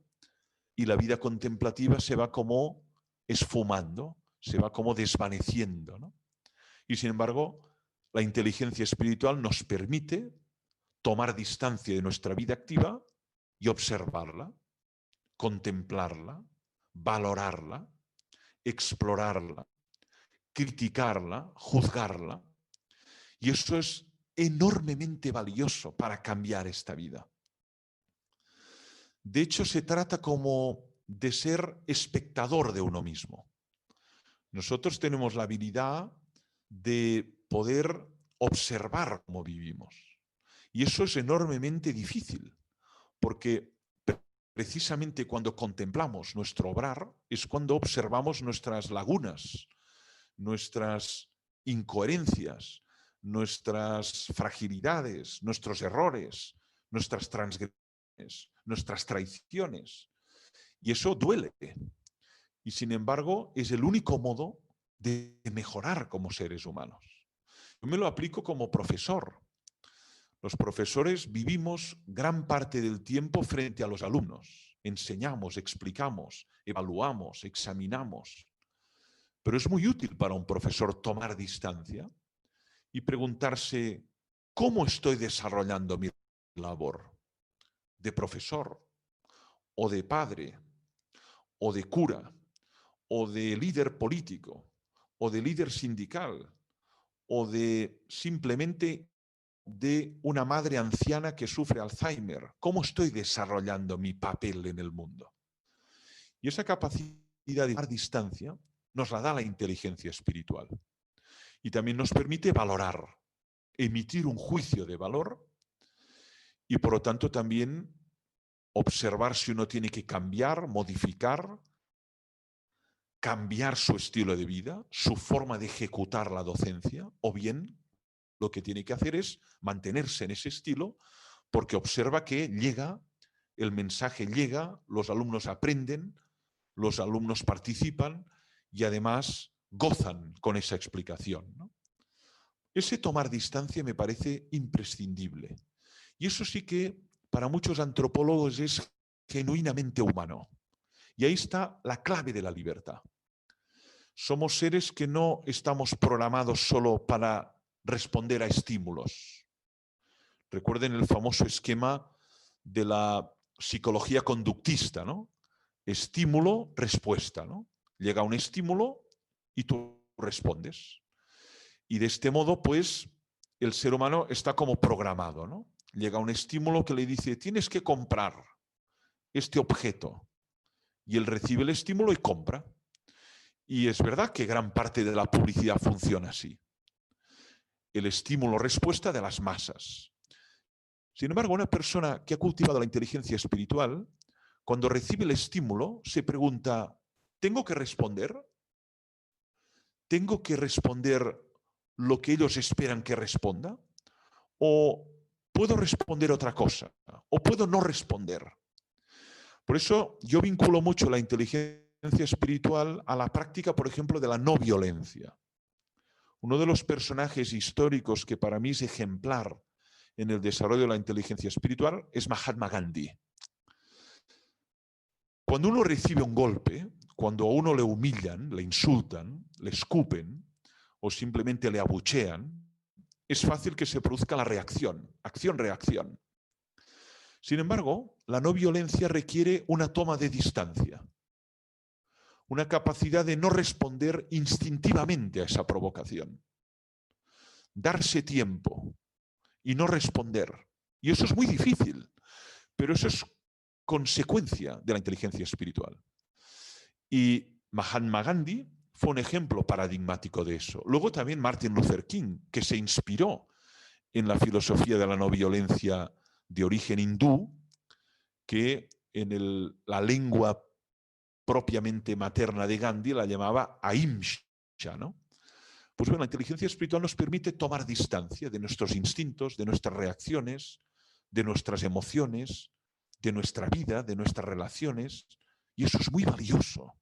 y la vida contemplativa se va como esfumando, se va como desvaneciendo, ¿no? Y sin embargo, la inteligencia espiritual nos permite tomar distancia de nuestra vida activa y observarla, contemplarla, valorarla, explorarla, criticarla, juzgarla. Y eso es enormemente valioso para cambiar esta vida. De hecho, se trata como de ser espectador de uno mismo. Nosotros tenemos la habilidad de poder observar cómo vivimos. Y eso es enormemente difícil, porque precisamente cuando contemplamos nuestro obrar es cuando observamos nuestras lagunas, nuestras incoherencias, nuestras fragilidades, nuestros errores, nuestras transgresiones, nuestras traiciones. Y eso duele. Y sin embargo, es el único modo de mejorar como seres humanos. Yo me lo aplico como profesor. Los profesores vivimos gran parte del tiempo frente a los alumnos. Enseñamos, explicamos, evaluamos, examinamos. Pero es muy útil para un profesor tomar distancia y preguntarse, ¿cómo estoy desarrollando mi labor? ¿De profesor? ¿O de padre? ¿O de cura? ¿O de líder político? ¿O de líder sindical? ¿O de simplemente de una madre anciana que sufre Alzheimer? ¿Cómo estoy desarrollando mi papel en el mundo? Y esa capacidad de dar distancia nos la da la inteligencia espiritual. Y también nos permite valorar, emitir un juicio de valor y por lo tanto también observar si uno tiene que cambiar, modificar, cambiar su estilo de vida, su forma de ejecutar la docencia, o bien lo que tiene que hacer es mantenerse en ese estilo porque observa que llega, el mensaje llega, los alumnos aprenden, los alumnos participan y además gozan con esa explicación, ¿no? Ese tomar distancia me parece imprescindible. Y eso sí que para muchos antropólogos es genuinamente humano. Y ahí está la clave de la libertad. Somos seres que no estamos programados solo para responder a estímulos. Recuerden el famoso esquema de la psicología conductista, ¿no? Estímulo, respuesta, ¿no? Llega un estímulo y tú respondes. Y de este modo, pues, el ser humano está como programado, ¿no? Llega un estímulo que le dice, tienes que comprar este objeto. Y él recibe el estímulo y compra. Y es verdad que gran parte de la publicidad funciona así. El estímulo-respuesta de las masas. Sin embargo, una persona que ha cultivado la inteligencia espiritual, cuando recibe el estímulo, se pregunta, ¿tengo que responder? ¿Tengo que responder lo que ellos esperan que responda? ¿O puedo responder otra cosa? ¿O puedo no responder? Por eso yo vinculo mucho la inteligencia espiritual a la práctica, por ejemplo, de la no violencia. Uno de los personajes históricos que para mí es ejemplar en el desarrollo de la inteligencia espiritual es Mahatma Gandhi. Cuando uno recibe un golpe, cuando a uno le humillan, le insultan, le escupen o simplemente le abuchean, es fácil que se produzca la reacción, acción-reacción. Sin embargo, la no violencia requiere una toma de distancia, una capacidad de no responder instintivamente a esa provocación, darse tiempo y no responder. Y eso es muy difícil, pero eso es consecuencia de la inteligencia espiritual. Y Mahatma Gandhi fue un ejemplo paradigmático de eso. Luego también Martin Luther King, que se inspiró en la filosofía de la no violencia de origen hindú, que en la lengua propiamente materna de Gandhi la llamaba Ahimsa, ¿no? Pues bueno, la inteligencia espiritual nos permite tomar distancia de nuestros instintos, de nuestras reacciones, de nuestras emociones, de nuestra vida, de nuestras relaciones, y eso es muy valioso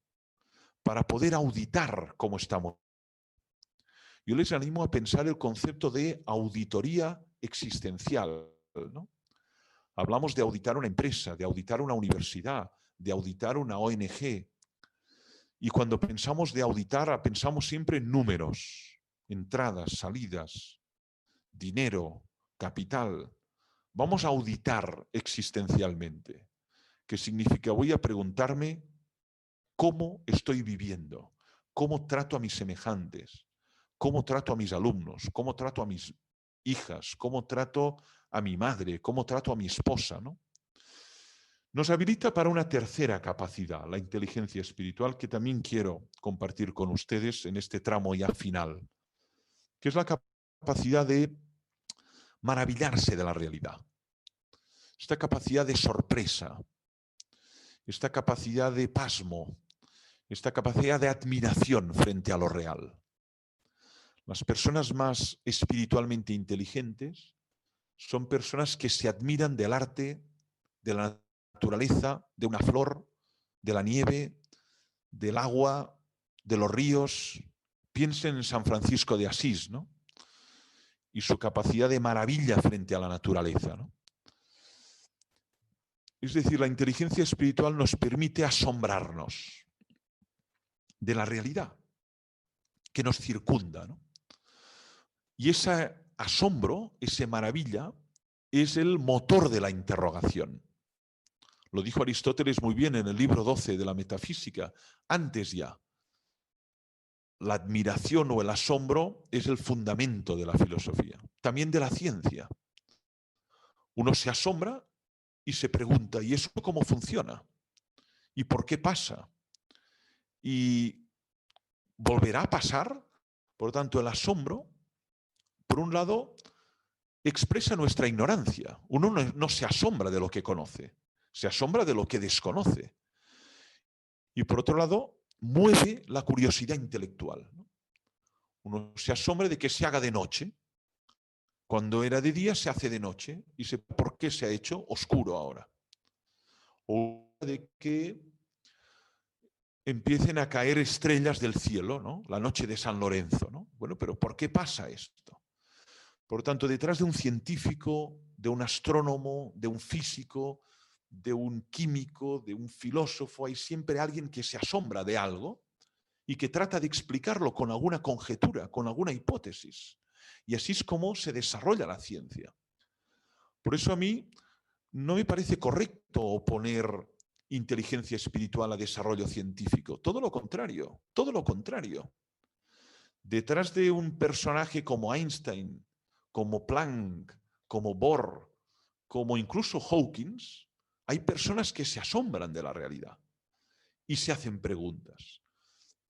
para poder auditar cómo estamos. Yo les animo a pensar el concepto de auditoría existencial, ¿no? Hablamos de auditar una empresa, de auditar una universidad, de auditar una ONG. Y cuando pensamos de auditar, pensamos siempre en números, entradas, salidas, dinero, capital. Vamos a auditar existencialmente, que significa voy a preguntarme cómo estoy viviendo, cómo trato a mis semejantes, cómo trato a mis alumnos, cómo trato a mis hijas, cómo trato a mi madre, cómo trato a mi esposa, ¿no? Nos habilita para una tercera capacidad, la inteligencia espiritual, que también quiero compartir con ustedes en este tramo ya final, que es la capacidad de maravillarse de la realidad, esta capacidad de sorpresa, esta capacidad de pasmo, esta capacidad de admiración frente a lo real. Las personas más espiritualmente inteligentes son personas que se admiran del arte, de la naturaleza, de una flor, de la nieve, del agua, de los ríos. Piensen en San Francisco de Asís, ¿no? Y su capacidad de maravilla frente a la naturaleza, ¿no? Es decir, la inteligencia espiritual nos permite asombrarnos de la realidad que nos circunda, ¿no? Y ese asombro, esa maravilla, es el motor de la interrogación. Lo dijo Aristóteles muy bien en el libro 12 de la Metafísica, antes ya. La admiración o el asombro es el fundamento de la filosofía, también de la ciencia. Uno se asombra y se pregunta, ¿y eso cómo funciona? ¿Y por qué pasa? ¿Y volverá a pasar? Por lo tanto, el asombro, por un lado, expresa nuestra ignorancia. Uno no se asombra de lo que conoce, se asombra de lo que desconoce. Y por otro lado, mueve la curiosidad intelectual. Uno se asombra de que se haga de noche. Cuando era de día se hace de noche y se por qué se ha hecho oscuro ahora. O de que empiecen a caer estrellas del cielo, ¿no? La noche de San Lorenzo, ¿no? Bueno, pero ¿por qué pasa esto? Por lo tanto, detrás de un científico, de un astrónomo, de un físico, de un químico, de un filósofo, hay siempre alguien que se asombra de algo y que trata de explicarlo con alguna conjetura, con alguna hipótesis. Y así es como se desarrolla la ciencia. Por eso a mí no me parece correcto oponer inteligencia espiritual a desarrollo científico. Todo lo contrario, todo lo contrario. Detrás de un personaje como Einstein, como Planck, como Bohr, como incluso Hawkins, hay personas que se asombran de la realidad y se hacen preguntas.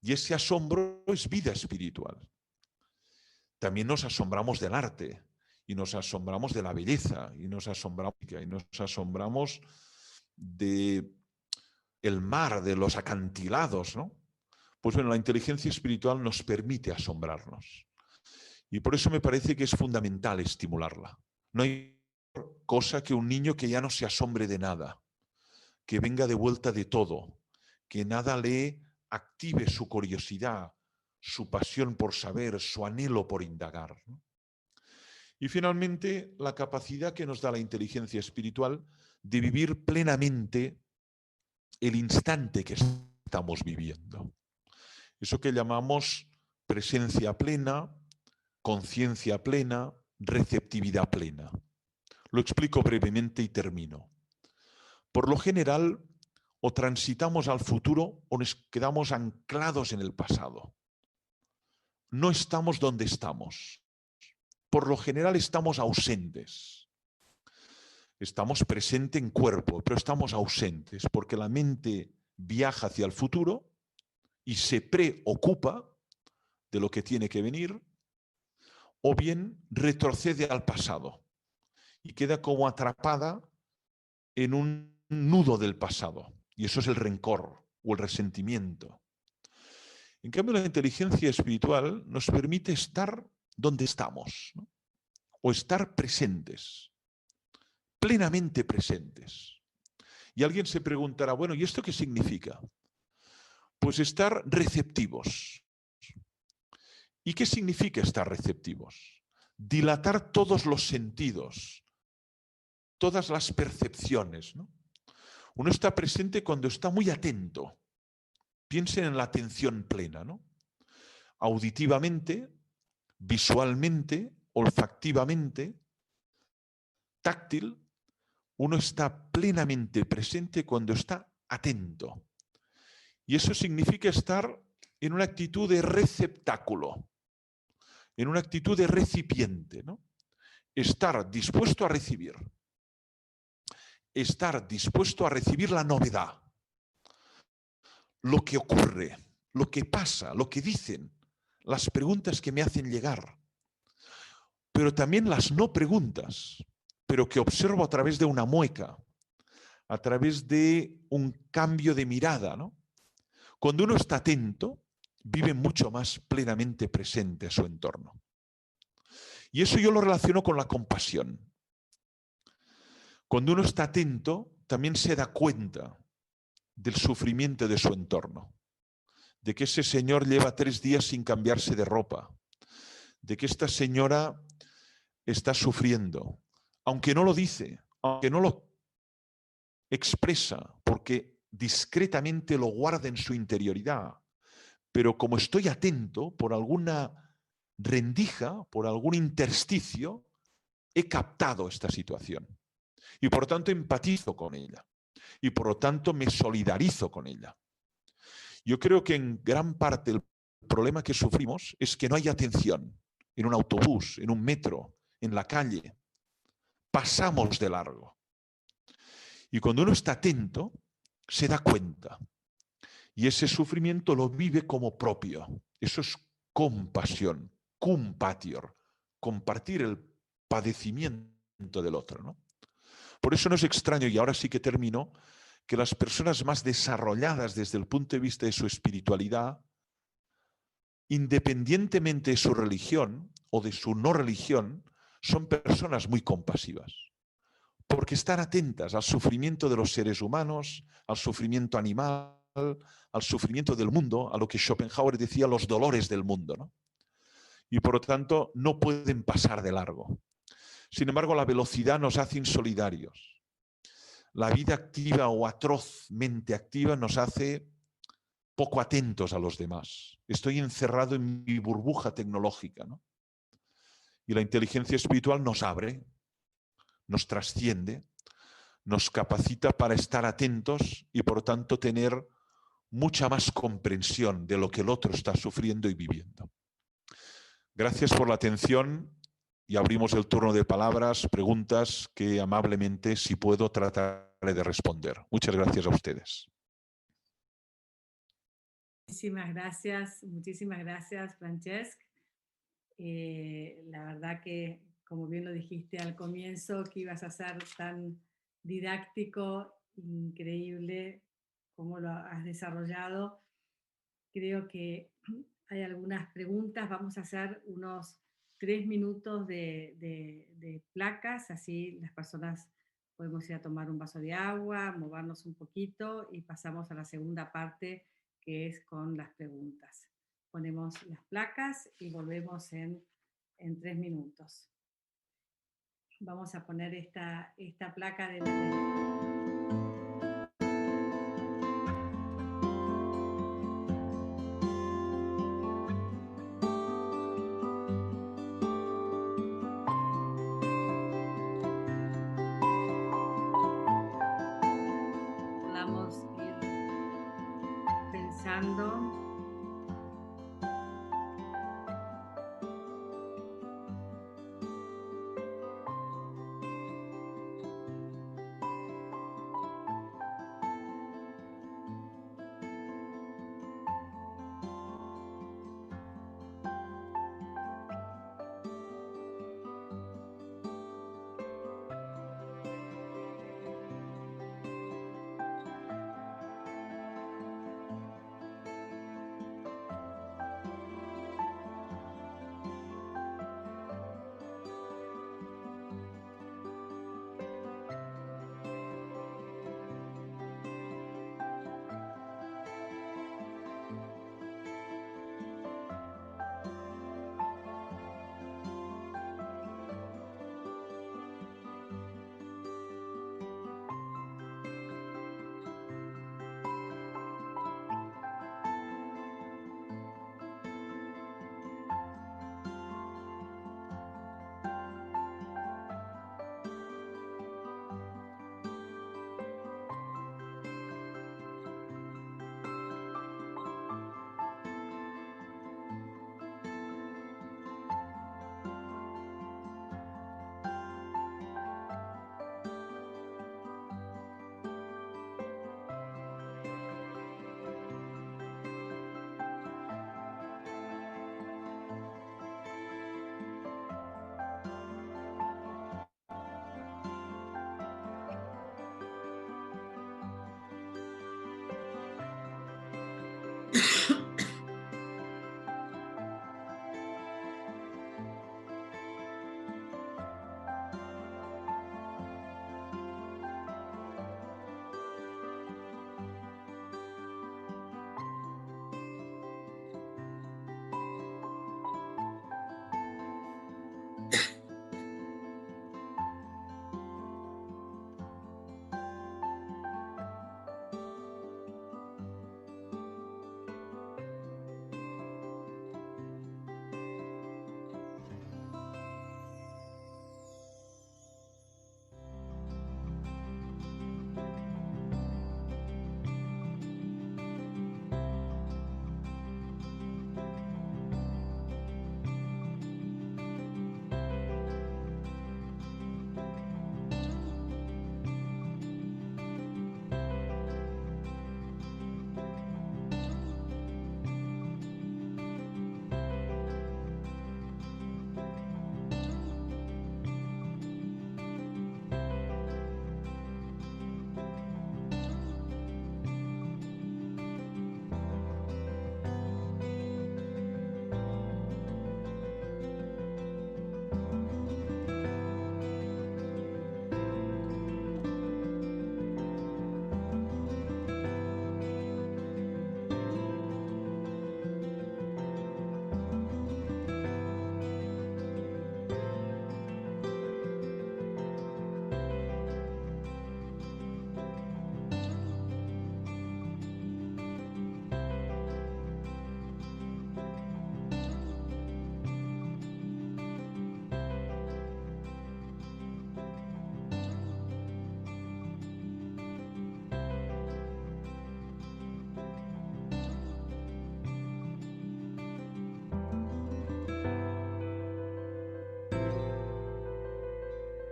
Y ese asombro es vida espiritual. También nos asombramos del arte, y nos asombramos de la belleza, y nos asombramos de el mar, de los acantilados, ¿no? Pues bueno, la inteligencia espiritual nos permite asombrarnos. Y por eso me parece que es fundamental estimularla. No hay cosa que un niño que ya no se asombre de nada, que venga de vuelta de todo, que nada le active su curiosidad, su pasión por saber, su anhelo por indagar, ¿no? Y finalmente, la capacidad que nos da la inteligencia espiritual de vivir plenamente el instante que estamos viviendo. Eso que llamamos presencia plena, conciencia plena, receptividad plena. Lo explico brevemente y termino. Por lo general, o transitamos al futuro o nos quedamos anclados en el pasado. No estamos donde estamos. Por lo general estamos ausentes. Estamos presentes en cuerpo, pero estamos ausentes porque la mente viaja hacia el futuro y se preocupa de lo que tiene que venir, o bien retrocede al pasado y queda como atrapada en un nudo del pasado. Y eso es el rencor o el resentimiento. En cambio, la inteligencia espiritual nos permite estar donde estamos, ¿no? O estar presentes, plenamente presentes. Y alguien se preguntará, bueno, ¿y esto qué significa? Pues estar receptivos. ¿Y qué significa estar receptivos? Dilatar todos los sentidos, todas las percepciones, ¿no? Uno está presente cuando está muy atento. Piensen en la atención plena, ¿no? Auditivamente, visualmente, olfactivamente, táctil, uno está plenamente presente cuando está atento. Y eso significa estar en una actitud de receptáculo, en una actitud de recipiente, ¿no? Estar dispuesto a recibir. Estar dispuesto a recibir la novedad. Lo que ocurre, lo que pasa, lo que dicen, las preguntas que me hacen llegar. Pero también las no preguntas, pero que observo a través de una mueca, a través de un cambio de mirada, ¿no? Cuando uno está atento, vive mucho más plenamente presente a su entorno. Y eso yo lo relaciono con la compasión. Cuando uno está atento, también se da cuenta del sufrimiento de su entorno, de que ese señor lleva 3 días sin cambiarse de ropa, de que esta señora está sufriendo, aunque no lo dice, aunque no lo expresa, porque discretamente lo guarda en su interioridad. Pero como estoy atento, por alguna rendija, por algún intersticio, he captado esta situación. Y por tanto empatizo con ella. Y por lo tanto me solidarizo con ella. Yo creo que en gran parte el problema que sufrimos es que no hay atención en un autobús, en un metro, en la calle. Pasamos de largo. Y cuando uno está atento, se da cuenta. Y ese sufrimiento lo vive como propio. Eso es compasión, compatior, compartir el padecimiento del otro, ¿no? Por eso no es extraño, y ahora sí que termino, que las personas más desarrolladas desde el punto de vista de su espiritualidad, independientemente de su religión o de su no religión, son personas muy compasivas. Porque están atentas al sufrimiento de los seres humanos, al sufrimiento animal, al sufrimiento del mundo, a lo que Schopenhauer decía, los dolores del mundo, ¿no? Y por lo tanto no pueden pasar de largo. Sin embargo, la velocidad nos hace insolidarios. La vida activa o atrozmente activa nos hace poco atentos a los demás. Estoy encerrado en mi burbuja tecnológica, ¿no? Y la inteligencia espiritual nos abre, nos trasciende, nos capacita para estar atentos y por tanto tener mucha más comprensión de lo que el otro está sufriendo y viviendo. Gracias por la atención y abrimos el turno de palabras, preguntas que amablemente, si puedo, trataré de responder. Muchas gracias a ustedes. Muchísimas gracias, Francesc. La verdad que, como bien lo dijiste al comienzo, que ibas a ser tan didáctico, increíble cómo lo has desarrollado. Creo que hay algunas preguntas. Vamos a hacer unos 3 minutos de placas, así las personas podemos ir a tomar un vaso de agua, movernos un poquito y pasamos a la segunda parte, que es con las preguntas. Ponemos las placas y volvemos en 3 minutos. Vamos a poner esta placa de podamos ir pensando.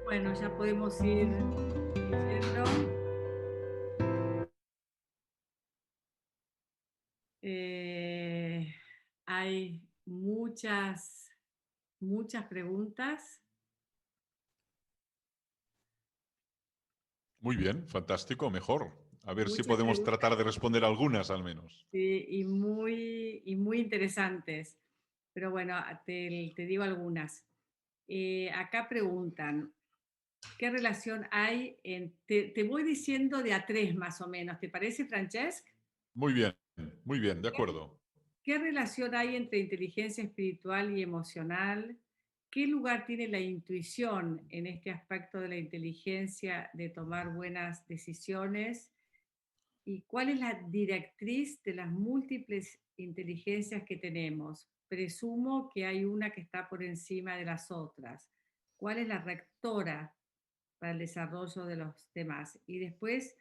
Bueno, ya podemos ir yendo. muchas preguntas. Muy bien, fantástico, mejor. A ver si Muchas podemos preguntas. tratar de responder algunas al menos. Sí, y muy interesantes. Pero bueno, te digo algunas. Acá preguntan, ¿qué relación hay? Te voy diciendo de a tres más o menos. ¿Te parece, Francesc? Muy bien, de acuerdo. ¿Qué relación hay entre inteligencia espiritual y emocional? ¿Qué lugar tiene la intuición en este aspecto de la inteligencia de tomar buenas decisiones? ¿Y cuál es la directriz de las múltiples inteligencias que tenemos? Presumo que hay una que está por encima de las otras. ¿Cuál es la rectora para el desarrollo de los demás? Y después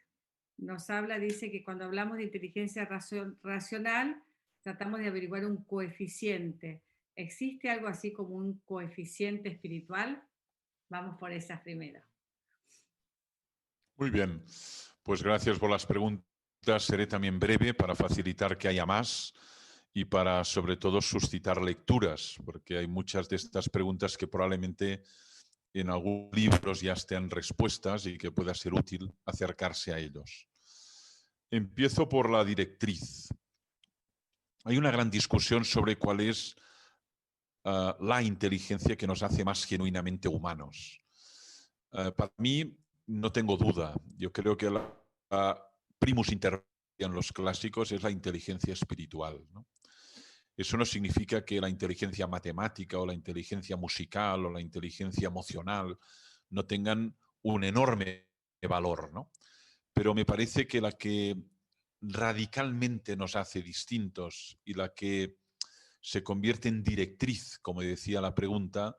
nos habla, dice que cuando hablamos de inteligencia racional, tratamos de averiguar un coeficiente. ¿Existe algo así como un coeficiente espiritual? Vamos por esa primera. Muy bien, pues gracias por las preguntas. Seré también breve para facilitar que haya más y para, sobre todo, suscitar lecturas, porque hay muchas de estas preguntas que probablemente en algunos libros ya estén respuestas y que pueda ser útil acercarse a ellos. Empiezo por la directriz. Hay una gran discusión sobre cuál es la inteligencia que nos hace más genuinamente humanos. Para mí, no tengo duda. Yo creo que la primus inter en los clásicos es la inteligencia espiritual, ¿no? Eso no significa que la inteligencia matemática o la inteligencia musical o la inteligencia emocional no tengan un enorme valor, ¿no? Pero me parece que la que radicalmente nos hace distintos y la que se convierte en directriz, como decía la pregunta,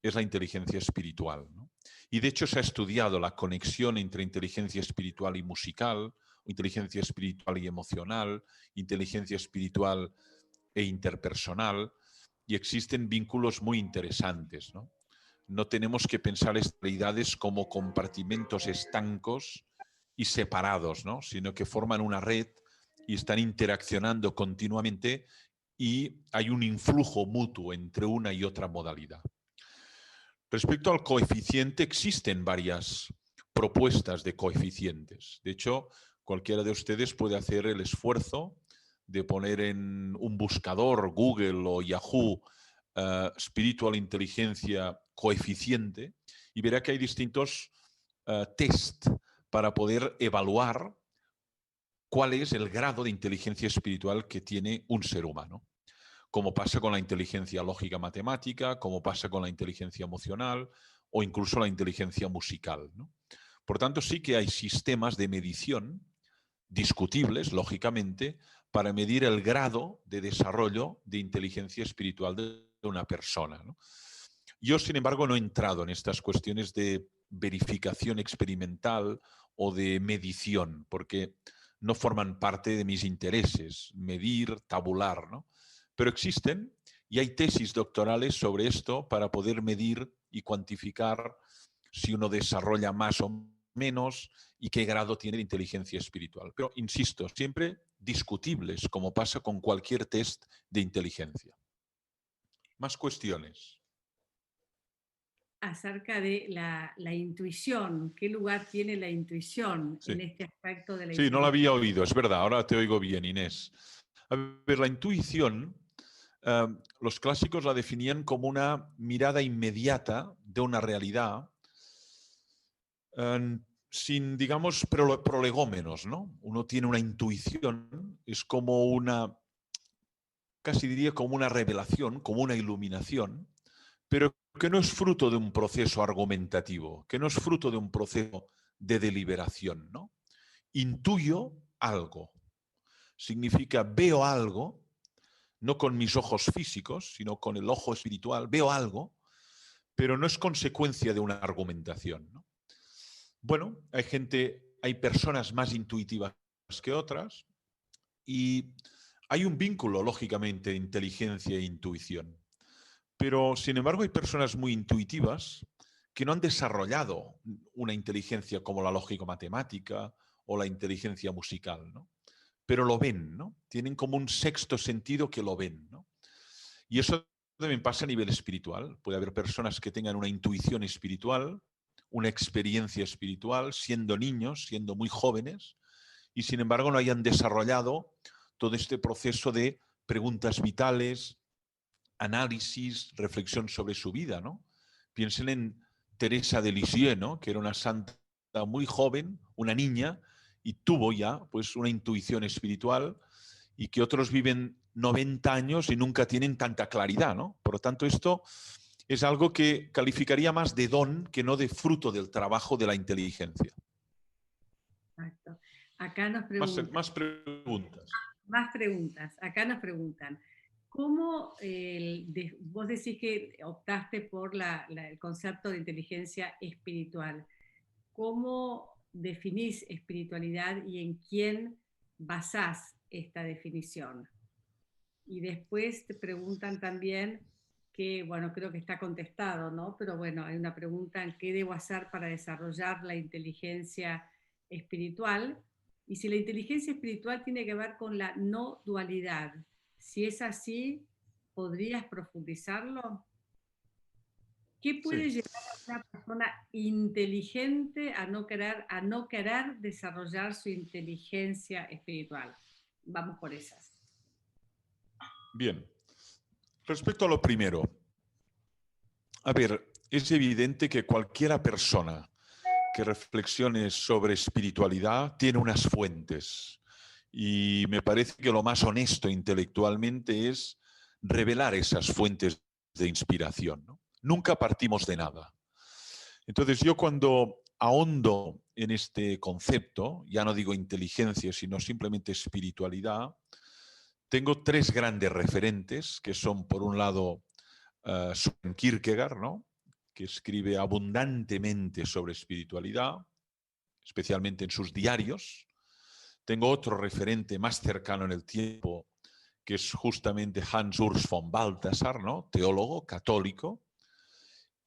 es la inteligencia espiritual, ¿no? Y de hecho se ha estudiado la conexión entre inteligencia espiritual y musical, inteligencia espiritual y emocional, inteligencia espiritual e interpersonal, y existen vínculos muy interesantes, ¿no? No tenemos que pensar estas realidades como compartimentos estancos y separados, ¿no? Sino que forman una red y están interaccionando continuamente y hay un influjo mutuo entre una y otra modalidad. Respecto al coeficiente, existen varias propuestas de coeficientes. De hecho, cualquiera de ustedes puede hacer el esfuerzo de poner en un buscador, Google o Yahoo, Spiritual Inteligencia coeficiente, y verá que hay distintos test para poder evaluar cuál es el grado de inteligencia espiritual que tiene un ser humano. Como pasa con la inteligencia lógica matemática, como pasa con la inteligencia emocional o incluso la inteligencia musical, ¿no? Por tanto, sí que hay sistemas de medición discutibles, lógicamente, para medir el grado de desarrollo de inteligencia espiritual de una persona, ¿no? Yo, sin embargo, no he entrado en estas cuestiones de verificación experimental o de medición, porque no forman parte de mis intereses, medir, tabular, ¿no? Pero existen y hay tesis doctorales sobre esto para poder medir y cuantificar si uno desarrolla más o menos y qué grado tiene de inteligencia espiritual. Pero, insisto, siempre discutibles, como pasa con cualquier test de inteligencia. Más cuestiones. Acerca de la intuición. ¿Qué lugar tiene la intuición en este aspecto de la inteligencia? Sí, no la había oído, es verdad, ahora te oigo bien, Inés. A ver, la intuición, los clásicos la definían como una mirada inmediata de una realidad sin, digamos, prolegómenos, ¿no? Uno tiene una intuición, es como una, casi diría como una revelación, como una iluminación, pero que no es fruto de un proceso argumentativo, que no es fruto de un proceso de deliberación, ¿no? Intuyo algo. Significa veo algo, no con mis ojos físicos, sino con el ojo espiritual, veo algo, pero no es consecuencia de una argumentación, ¿no? Bueno, hay personas más intuitivas que otras y hay un vínculo, lógicamente, de inteligencia e intuición. Pero, sin embargo, hay personas muy intuitivas que no han desarrollado una inteligencia como la lógico-matemática o la inteligencia musical, ¿no? Pero lo ven, ¿no? Tienen como un sexto sentido que lo ven, ¿no? Y eso también pasa a nivel espiritual. Puede haber personas que tengan una intuición espiritual, una experiencia espiritual, siendo niños, siendo muy jóvenes, y sin embargo no hayan desarrollado todo este proceso de preguntas vitales, análisis, reflexión sobre su vida, ¿no? Piensen en Teresa de Lisieux, ¿no? Que era una santa muy joven, una niña, y tuvo ya pues una intuición espiritual, y que otros viven 90 años y nunca tienen tanta claridad, ¿no? Por lo tanto, esto es algo que calificaría más de don que no de fruto del trabajo de la inteligencia. Exacto. Acá nos preguntan. Más preguntas. Más preguntas. Acá nos preguntan. ¿Cómo vos decís que optaste por el concepto de inteligencia espiritual? ¿Cómo definís espiritualidad y en quién basás esta definición? Y después te preguntan también que, bueno, creo que está contestado, ¿no? Pero bueno, hay una pregunta en qué debo hacer para desarrollar la inteligencia espiritual. Y si la inteligencia espiritual tiene que ver con la no dualidad. Si es así, ¿podrías profundizarlo? ¿Qué puede Sí. llevar a una persona inteligente a no querer desarrollar su inteligencia espiritual? Vamos por esas. Bien. Respecto a lo primero, a ver, es evidente que cualquier persona que reflexione sobre espiritualidad tiene unas fuentes. Y me parece que lo más honesto intelectualmente es revelar esas fuentes de inspiración, ¿no? Nunca partimos de nada. Entonces yo cuando ahondo en este concepto, ya no digo inteligencia, sino simplemente espiritualidad, tengo tres grandes referentes, que son por un lado Søren Kierkegaard, ¿no? Que escribe abundantemente sobre espiritualidad, especialmente en sus diarios. Tengo otro referente más cercano en el tiempo, que es justamente Hans Urs von Balthasar, ¿no? Teólogo católico.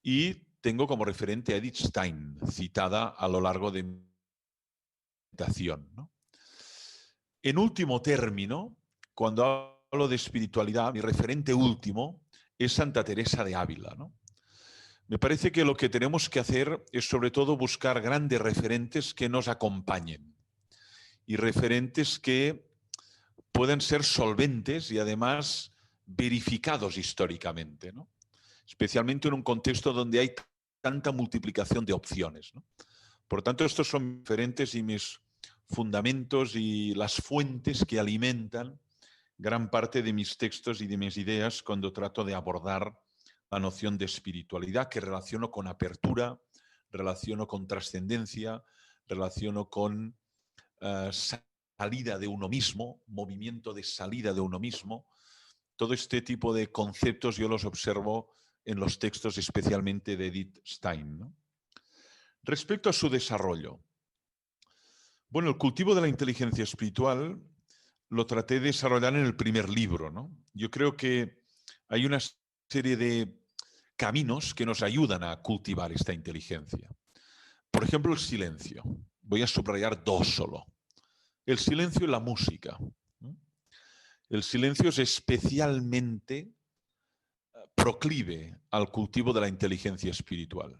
Y tengo como referente a Edith Stein, citada a lo largo de mi presentación, ¿no? En último término, cuando hablo de espiritualidad, mi referente último es Santa Teresa de Ávila, ¿no? Me parece que lo que tenemos que hacer es sobre todo buscar grandes referentes que nos acompañen y referentes que puedan ser solventes y además verificados históricamente, ¿no? Especialmente en un contexto donde hay tanta multiplicación de opciones, ¿no? Por tanto, estos son mis referentes y mis fundamentos y las fuentes que alimentan gran parte de mis textos y de mis ideas cuando trato de abordar la noción de espiritualidad, que relaciono con apertura, relaciono con trascendencia, relaciono con salida de uno mismo, movimiento de salida de uno mismo. Todo este tipo de conceptos yo los observo en los textos especialmente de Edith Stein, ¿no? Respecto a su desarrollo, bueno, el cultivo de la inteligencia espiritual lo traté de desarrollar en el primer libro, ¿no? Yo creo que hay una serie de caminos que nos ayudan a cultivar esta inteligencia. Por ejemplo, el silencio. Voy a subrayar dos solo. El silencio y la música. El silencio es especialmente proclive al cultivo de la inteligencia espiritual.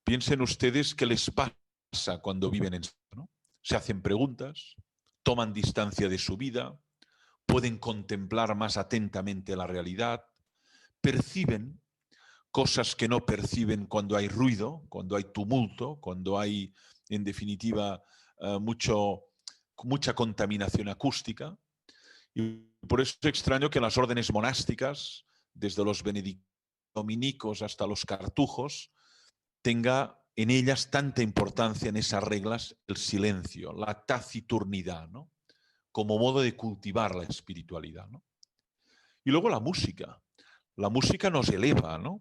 Piensen ustedes qué les pasa cuando viven en silencio, ¿no? Se hacen preguntas, toman distancia de su vida, pueden contemplar más atentamente la realidad, perciben cosas que no perciben cuando hay ruido, cuando hay tumulto, cuando hay, en definitiva, mucha contaminación acústica. Y por eso es extraño que en las órdenes monásticas, desde los benedictinos dominicos hasta los cartujos, tenga en ellas tanta importancia en esas reglas el silencio, la taciturnidad, ¿no? Como modo de cultivar la espiritualidad, ¿no? Y luego la música. La música nos eleva, ¿no?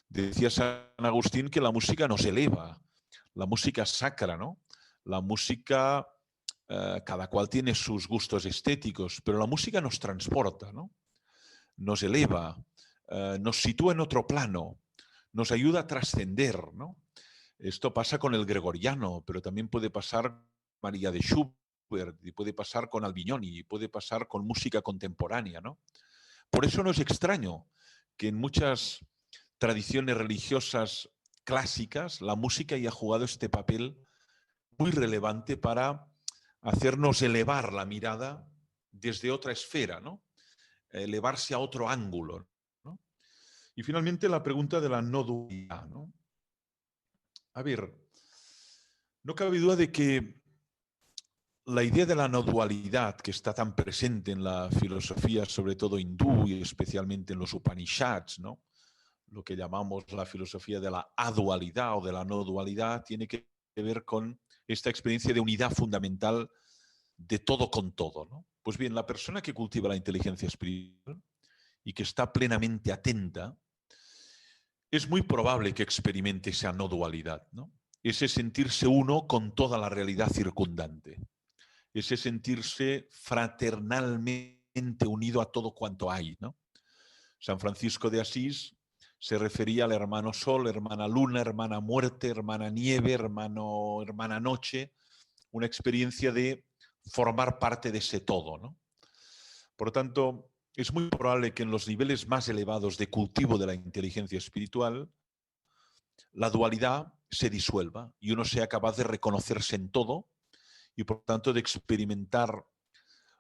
Decía San Agustín que la música nos eleva, la música sacra, ¿no? La música, cada cual tiene sus gustos estéticos, pero la música nos transporta, ¿no? Nos eleva, nos sitúa en otro plano, nos ayuda a trascender, ¿no? Esto pasa con el gregoriano, pero también puede pasar con María de Schubert, y puede pasar con Albignoni, y puede pasar con música contemporánea, ¿no? Por eso no es extraño que en muchas tradiciones religiosas clásicas la música ya ha jugado este papel muy relevante para hacernos elevar la mirada desde otra esfera, ¿no? Elevarse a otro ángulo, ¿no? Y finalmente la pregunta de la no dualidad, ¿no? A ver, no cabe duda de que la idea de la no dualidad, que está tan presente en la filosofía, sobre todo hindú y especialmente en los Upanishads, ¿no? Lo que llamamos la filosofía de la adualidad o de la no dualidad, tiene que ver con esta experiencia de unidad fundamental de todo con todo, ¿no? Pues bien, la persona que cultiva la inteligencia espiritual y que está plenamente atenta, es muy probable que experimente esa no dualidad, ¿no? Ese sentirse uno con toda la realidad circundante, ese sentirse fraternalmente unido a todo cuanto hay, ¿no? San Francisco de Asís se refería al hermano sol, hermana luna, hermana muerte, hermana nieve, hermana noche, una experiencia de formar parte de ese todo, ¿no? Por lo tanto, es muy probable que en los niveles más elevados de cultivo de la inteligencia espiritual, la dualidad se disuelva y uno sea capaz de reconocerse en todo y por tanto de experimentar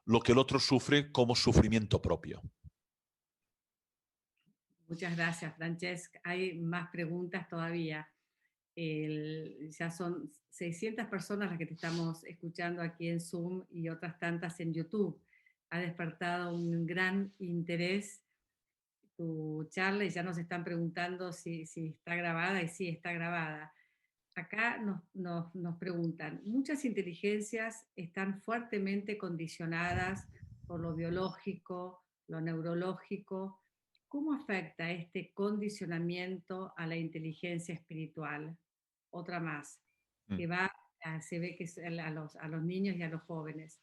lo que el otro sufre como sufrimiento propio. Muchas gracias, Francesc. Hay más preguntas todavía. Ya son 600 personas las que te estamos escuchando aquí en Zoom y otras tantas en YouTube. Ha despertado un gran interés tu charla y ya nos están preguntando si está grabada, y sí, está grabada. Acá nos preguntan, muchas inteligencias están fuertemente condicionadas por lo biológico, lo neurológico. ¿Cómo afecta este condicionamiento a la inteligencia espiritual? Otra más, que va, se ve que es a los niños y a los jóvenes.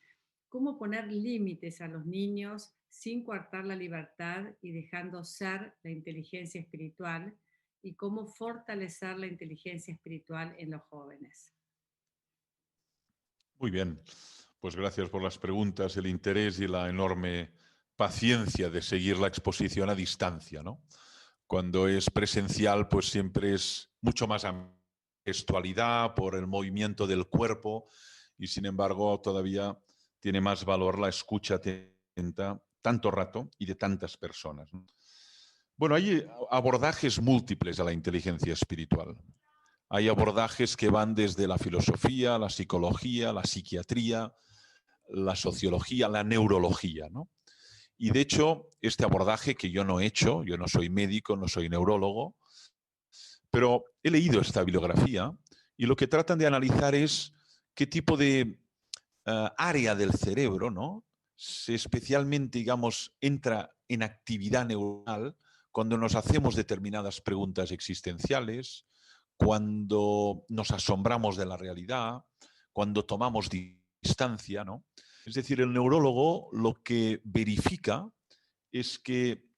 ¿Cómo poner límites a los niños sin coartar la libertad y dejando ser la inteligencia espiritual? ¿Y cómo fortalecer la inteligencia espiritual en los jóvenes? Muy bien, pues gracias por las preguntas, el interés y la enorme paciencia de seguir la exposición a distancia, ¿no? Cuando es presencial, pues siempre es mucho más gestualidad por el movimiento del cuerpo y sin embargo todavía tiene más valor la escucha atenta tanto rato y de tantas personas, ¿no? Bueno, hay abordajes múltiples a la inteligencia espiritual. Hay abordajes que van desde la filosofía, la psicología, la psiquiatría, la sociología, la neurología, ¿no? Y de hecho, este abordaje que yo no he hecho, yo no soy médico, no soy neurólogo, pero he leído esta bibliografía y lo que tratan de analizar es qué tipo de área del cerebro, ¿no? Especialmente, digamos, entra en actividad neuronal cuando nos hacemos determinadas preguntas existenciales, cuando nos asombramos de la realidad, cuando tomamos distancia, ¿no? Es decir, el neurólogo lo que verifica es que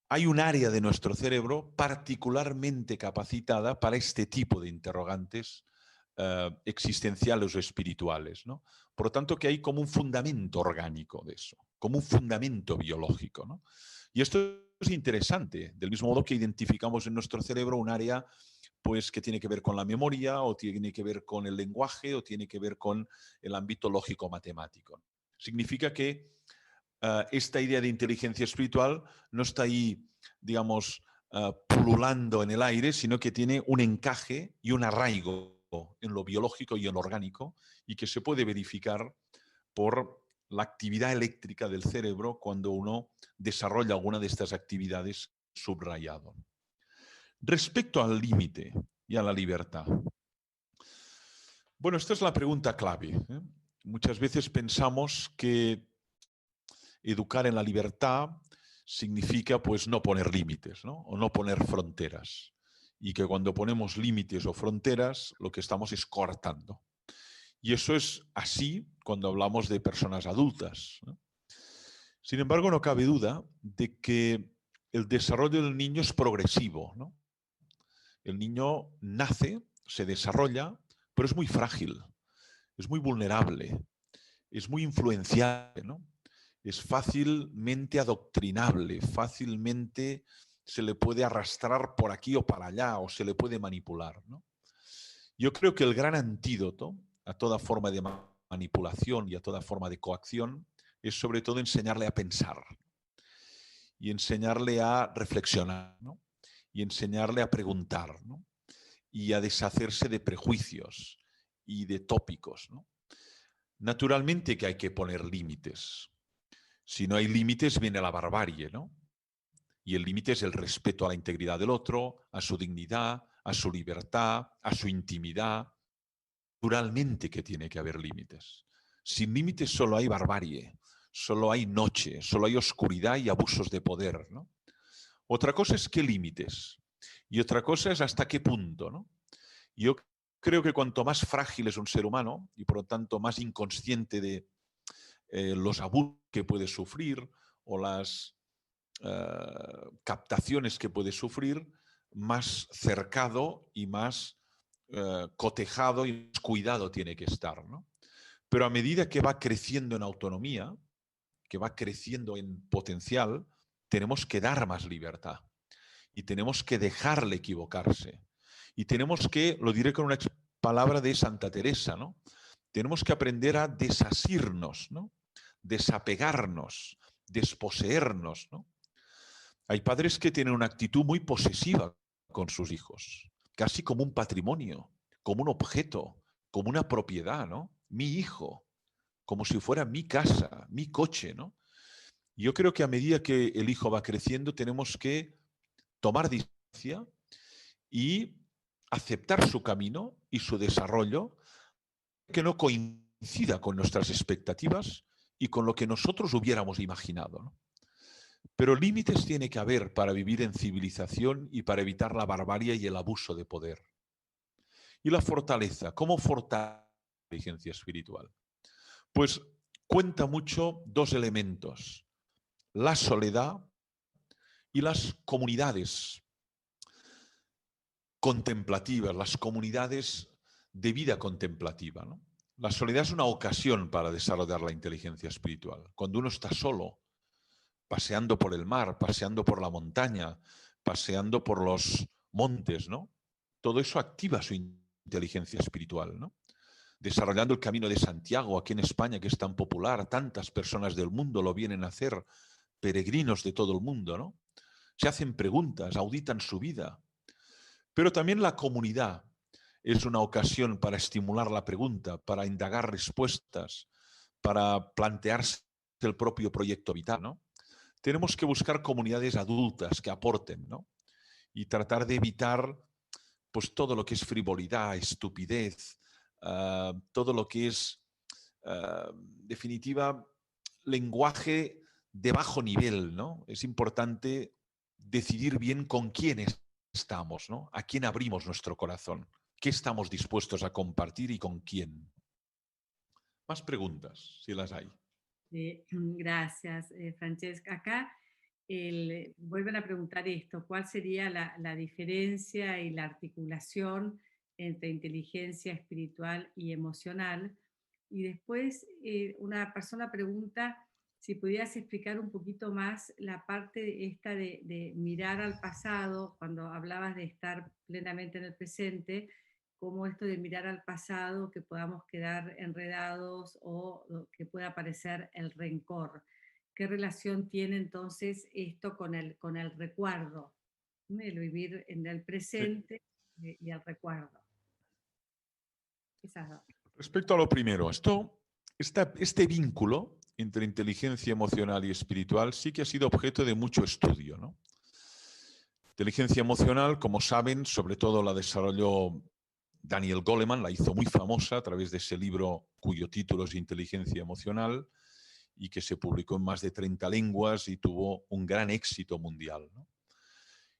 hay un área de nuestro cerebro particularmente capacitada para este tipo de interrogantes existenciales o espirituales, ¿no? Por lo tanto, que hay como un fundamento orgánico de eso, como un fundamento biológico, ¿no? Y esto es interesante, del mismo modo que identificamos en nuestro cerebro un área pues, que tiene que ver con la memoria, o tiene que ver con el lenguaje, o tiene que ver con el ámbito lógico-matemático. Significa que esta idea de inteligencia espiritual no está ahí, digamos, pululando en el aire, sino que tiene un encaje y un arraigo en lo biológico y en lo orgánico, y que se puede verificar por la actividad eléctrica del cerebro cuando uno desarrolla alguna de estas actividades subrayado. Respecto al límite y a la libertad. Bueno, esta es la pregunta clave, ¿eh? Muchas veces pensamos que educar en la libertad significa pues no poner límites, ¿no? O no poner fronteras. Y que cuando ponemos límites o fronteras, lo que estamos es coartando. Y eso es así cuando hablamos de personas adultas, ¿no? Sin embargo, no cabe duda de que el desarrollo del niño es progresivo, ¿no? El niño nace, se desarrolla, pero es muy frágil, es muy vulnerable, es muy influenciable, ¿no? Es fácilmente adoctrinable, fácilmente se le puede arrastrar por aquí o para allá, o se le puede manipular, ¿no? Yo creo que el gran antídoto a toda forma de manipulación y a toda forma de coacción es sobre todo enseñarle a pensar y enseñarle a reflexionar, ¿no? Y enseñarle a preguntar, ¿no? Y a deshacerse de prejuicios y de tópicos, ¿no? Naturalmente que hay que poner límites. Si no hay límites viene la barbarie, ¿no? Y el límite es el respeto a la integridad del otro, a su dignidad, a su libertad, a su intimidad. Naturalmente que tiene que haber límites. Sin límites solo hay barbarie, solo hay noche, solo hay oscuridad y abusos de poder, ¿no? Otra cosa es qué límites y otra cosa es hasta qué punto, ¿no? Yo creo que cuanto más frágil es un ser humano y por lo tanto más inconsciente de los abusos que puede sufrir o las captaciones que puede sufrir, más cercado y más cotejado y más cuidado tiene que estar, ¿no? Pero a medida que va creciendo en autonomía, que va creciendo en potencial, tenemos que dar más libertad y tenemos que dejarle equivocarse. Y tenemos que, lo diré con una palabra de Santa Teresa, ¿no? Tenemos que aprender a desasirnos, ¿no? Desapegarnos, desposeernos, ¿no? Hay padres que tienen una actitud muy posesiva con sus hijos, casi como un patrimonio, como un objeto, como una propiedad, ¿no? Mi hijo, como si fuera mi casa, mi coche, ¿no? Yo creo que a medida que el hijo va creciendo tenemos que tomar distancia y aceptar su camino y su desarrollo que no coincida con nuestras expectativas y con lo que nosotros hubiéramos imaginado, ¿no? Pero límites tiene que haber para vivir en civilización y para evitar la barbarie y el abuso de poder. Y la fortaleza, ¿cómo fortalecer la inteligencia espiritual? Pues cuenta mucho dos elementos, la soledad y las comunidades contemplativas, las comunidades de vida contemplativa, ¿no? La soledad es una ocasión para desarrollar la inteligencia espiritual. Cuando uno está solo, paseando por el mar, paseando por la montaña, paseando por los montes, ¿no? Todo eso activa su inteligencia espiritual, ¿no? Desarrollando el Camino de Santiago aquí en España, que es tan popular, tantas personas del mundo lo vienen a hacer, peregrinos de todo el mundo, ¿no? Se hacen preguntas, auditan su vida. Pero también la comunidad es una ocasión para estimular la pregunta, para indagar respuestas, para plantearse el propio proyecto vital, ¿no? Tenemos que buscar comunidades adultas que aporten, ¿no? Y tratar de evitar pues, todo lo que es frivolidad, estupidez, todo lo que es, definitiva, lenguaje de bajo nivel, ¿no? Es importante decidir bien con quién estamos, ¿no? A quién abrimos nuestro corazón, qué estamos dispuestos a compartir y con quién. Más preguntas, si las hay. Gracias, Francesca. Acá vuelven a preguntar esto, ¿cuál sería la diferencia y la articulación entre inteligencia espiritual y emocional? Y después una persona pregunta si pudieras explicar un poquito más la parte esta de mirar al pasado, cuando hablabas de estar plenamente en el presente, como esto de mirar al pasado, que podamos quedar enredados o que pueda aparecer el rencor. ¿Qué relación tiene entonces esto con el recuerdo? El vivir en el presente y el recuerdo. Esas dos. Respecto a lo primero, este vínculo entre inteligencia emocional y espiritual sí que ha sido objeto de mucho estudio, ¿no? Inteligencia emocional, como saben, sobre todo la desarrolló Daniel Goleman, la hizo muy famosa a través de ese libro cuyo título es Inteligencia Emocional y que se publicó en más de 30 lenguas y tuvo un gran éxito mundial, ¿no?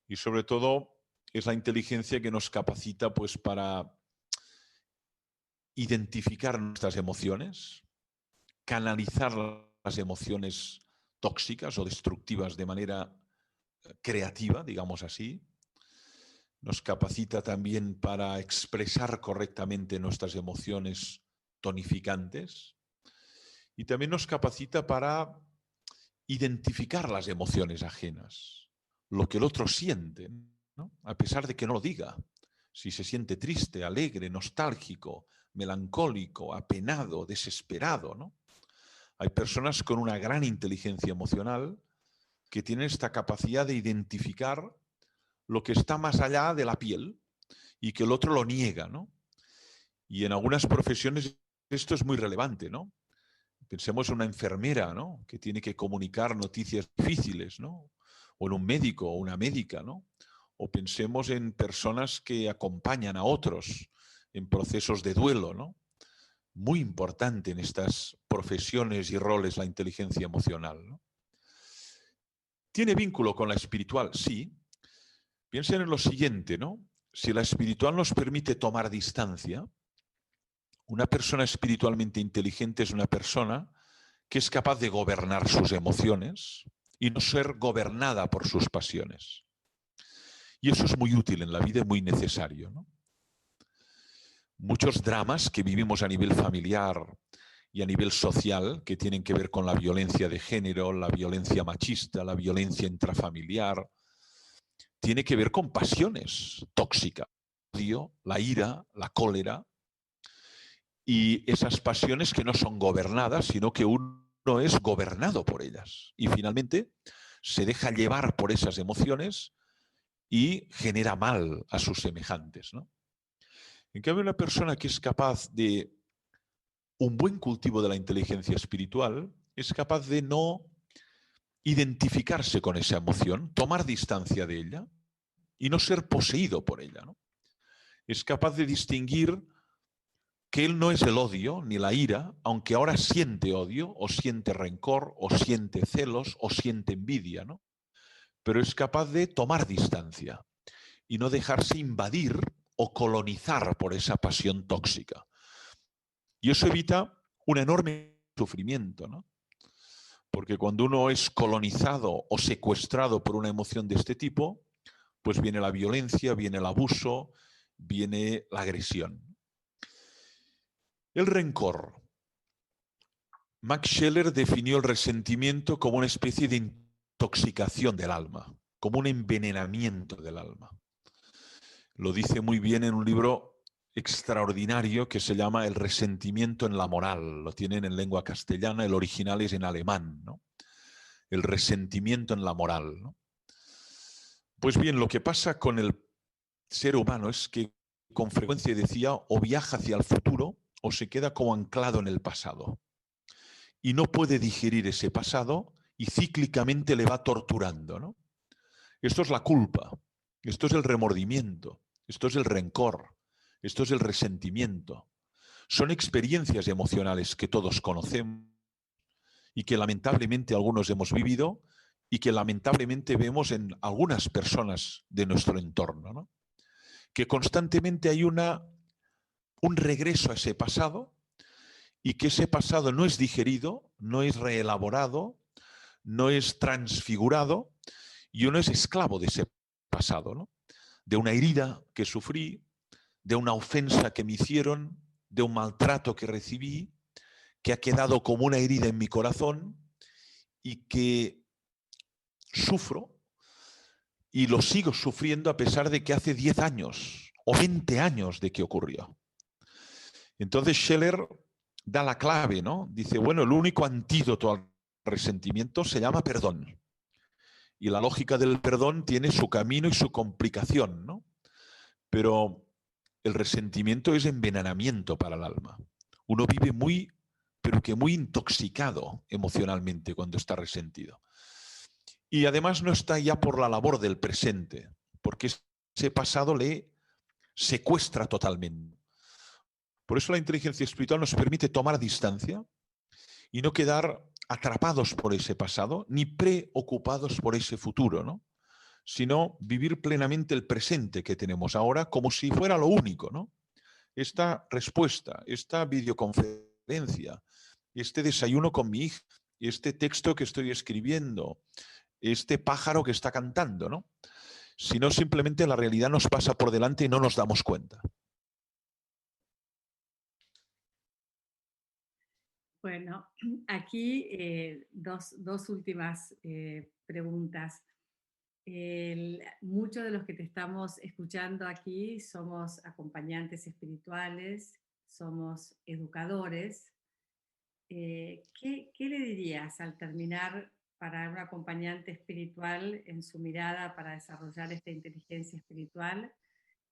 Y sobre todo es la inteligencia que nos capacita pues, para identificar nuestras emociones, canalizar las emociones tóxicas o destructivas de manera creativa, digamos así. Nos capacita también para expresar correctamente nuestras emociones tonificantes y también nos capacita para identificar las emociones ajenas. lo que el otro siente, ¿no? A pesar de que no lo diga. Si se siente triste, alegre, nostálgico, melancólico, apenado, desesperado, ¿no? Hay personas con una gran inteligencia emocional que tienen esta capacidad de identificar lo que está más allá de la piel y que el otro lo niega, ¿no? Y en algunas profesiones esto es muy relevante, ¿no? Pensemos en una enfermera, ¿no? Que tiene que comunicar noticias difíciles, ¿no? O en un médico o una médica, ¿no? O pensemos en personas que acompañan a otros en procesos de duelo, ¿no? Muy importante en estas profesiones y roles la inteligencia emocional, ¿no? ¿Tiene vínculo con la espiritual? Sí. Piensen en lo siguiente, ¿no? Si la espiritual nos permite tomar distancia, una persona espiritualmente inteligente es una persona que es capaz de gobernar sus emociones y no ser gobernada por sus pasiones. Y eso es muy útil en la vida y muy necesario, ¿no? Muchos dramas que vivimos a nivel familiar y a nivel social, que tienen que ver con la violencia de género, la violencia machista, la violencia intrafamiliar, tiene que ver con pasiones tóxicas, el odio, la ira, la cólera, y esas pasiones que no son gobernadas, sino que uno es gobernado por ellas. Y finalmente se deja llevar por esas emociones y genera mal a sus semejantes, ¿no? En cambio, una persona que es capaz de un buen cultivo de la inteligencia espiritual es capaz de no identificarse con esa emoción, tomar distancia de ella y no ser poseído por ella, ¿no? Es capaz de distinguir que él no es el odio ni la ira, aunque ahora siente odio o siente rencor o siente celos o siente envidia, ¿no? Pero es capaz de tomar distancia y no dejarse invadir o colonizar por esa pasión tóxica. Y eso evita un enorme sufrimiento, ¿no? Porque cuando uno es colonizado o secuestrado por una emoción de este tipo, pues viene la violencia, viene el abuso, viene la agresión. El rencor. Max Scheler definió el resentimiento como una especie de intoxicación del alma, como un envenenamiento del alma. Lo dice muy bien en un libro extraordinario que se llama El resentimiento en la moral. Lo tienen en lengua castellana, el original es en alemán, ¿no? El resentimiento en la moral, ¿no? Pues bien, lo que pasa con el ser humano es que con frecuencia decía o viaja hacia el futuro o se queda como anclado en el pasado. Y no puede digerir ese pasado y cíclicamente le va torturando, ¿no? Esto es la culpa, esto es el remordimiento, esto es el rencor, esto es el resentimiento. Son experiencias emocionales que todos conocemos y que lamentablemente algunos hemos vivido y que lamentablemente vemos en algunas personas de nuestro entorno, ¿no? Que constantemente hay un regreso a ese pasado y que ese pasado no es digerido, no es reelaborado, no es transfigurado y uno es esclavo de ese pasado, ¿no? De una herida que sufrí, de una ofensa que me hicieron, de un maltrato que recibí, que ha quedado como una herida en mi corazón y que sufro y lo sigo sufriendo a pesar de que hace 10 años o 20 años de que ocurrió. Entonces Scheler da la clave, ¿no? Dice, bueno, el único antídoto al resentimiento se llama perdón. Y la lógica del perdón tiene su camino y su complicación, ¿no? Pero el resentimiento es envenenamiento para el alma. Uno vive muy, pero que muy intoxicado emocionalmente cuando está resentido. Y además no está ya por la labor del presente, porque ese pasado le secuestra totalmente. Por eso la inteligencia espiritual nos permite tomar distancia y no quedar atrapados por ese pasado ni preocupados por ese futuro, ¿no? Sino vivir plenamente el presente que tenemos ahora como si fuera lo único, ¿no? Esta respuesta, esta videoconferencia, este desayuno con mi hija, este texto que estoy escribiendo, este pájaro que está cantando, ¿no? Sino simplemente la realidad nos pasa por delante y no nos damos cuenta. Bueno, aquí dos últimas preguntas. Muchos de los que te estamos escuchando aquí somos acompañantes espirituales, somos educadores. ¿Qué le dirías al terminar para un acompañante espiritual en su mirada para desarrollar esta inteligencia espiritual?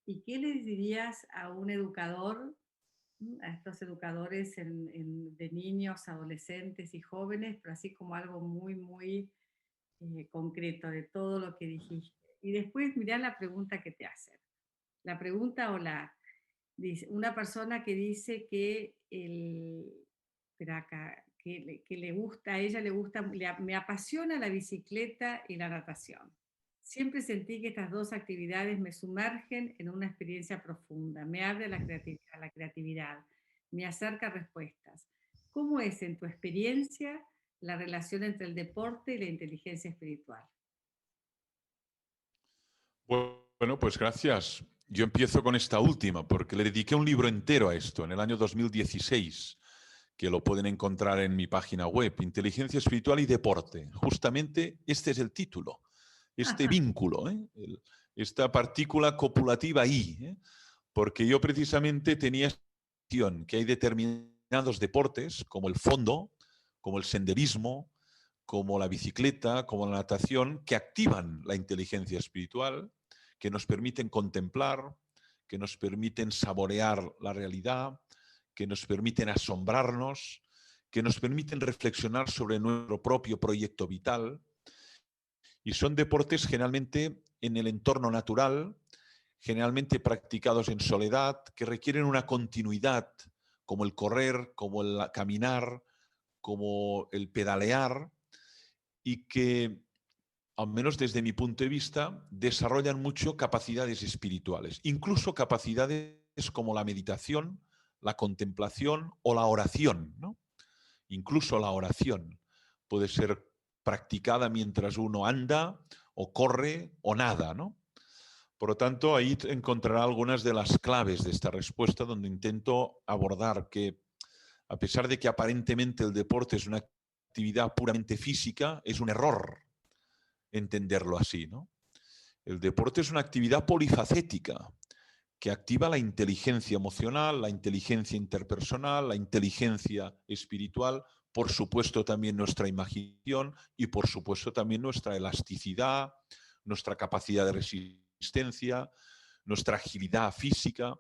¿Y qué le dirías a un educador, a estos educadores de niños, adolescentes y jóvenes, pero así como algo muy, muy concreto de todo lo que dijiste? Y después mirá la pregunta que te hacen. La pregunta dice, una persona que dice que espera acá, que le gusta, a ella le gusta, me apasiona la bicicleta y la natación. Siempre sentí que estas dos actividades me sumergen en una experiencia profunda, me abre a la creatividad, me acerca a respuestas. ¿Cómo es en tu experiencia la relación entre el deporte y la inteligencia espiritual? Bueno, pues gracias. Yo empiezo con esta última, porque le dediqué un libro entero a esto en el año 2016, que lo pueden encontrar en mi página web, Inteligencia Espiritual y Deporte. Justamente este es el título, este vínculo, esta partícula copulativa I, porque yo precisamente tenía esta visión que hay determinados deportes, como el fondo, como el senderismo, como la bicicleta, como la natación, que activan la inteligencia espiritual, que nos permiten contemplar, que nos permiten saborear la realidad, que nos permiten asombrarnos, que nos permiten reflexionar sobre nuestro propio proyecto vital. Y son deportes generalmente en el entorno natural, generalmente practicados en soledad, que requieren una continuidad, como el correr, como el caminar, como el pedalear, y que, al menos desde mi punto de vista, desarrollan mucho capacidades espirituales, incluso capacidades como la meditación, la contemplación o la oración, ¿no? Incluso la oración puede ser practicada mientras uno anda o corre o nada, ¿no? Por lo tanto, ahí encontrará algunas de las claves de esta respuesta, donde intento abordar que, a pesar de que aparentemente el deporte es una actividad puramente física, es un error entenderlo así, ¿no? El deporte es una actividad polifacética que activa la inteligencia emocional, la inteligencia interpersonal, la inteligencia espiritual, por supuesto también nuestra imaginación y por supuesto también nuestra elasticidad, nuestra capacidad de resistencia, nuestra agilidad física,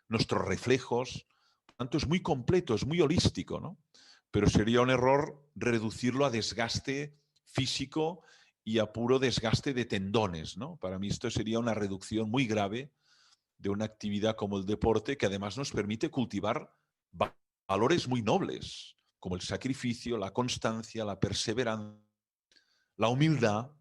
nuestros reflejos. Por lo tanto, es muy completo, es muy holístico, ¿no? Pero sería un error reducirlo a desgaste físico y a puro desgaste de tendones, ¿no? Para mí esto sería una reducción muy grave de una actividad como el deporte, que además nos permite cultivar valores muy nobles, como el sacrificio, la constancia, la perseverancia, la humildad.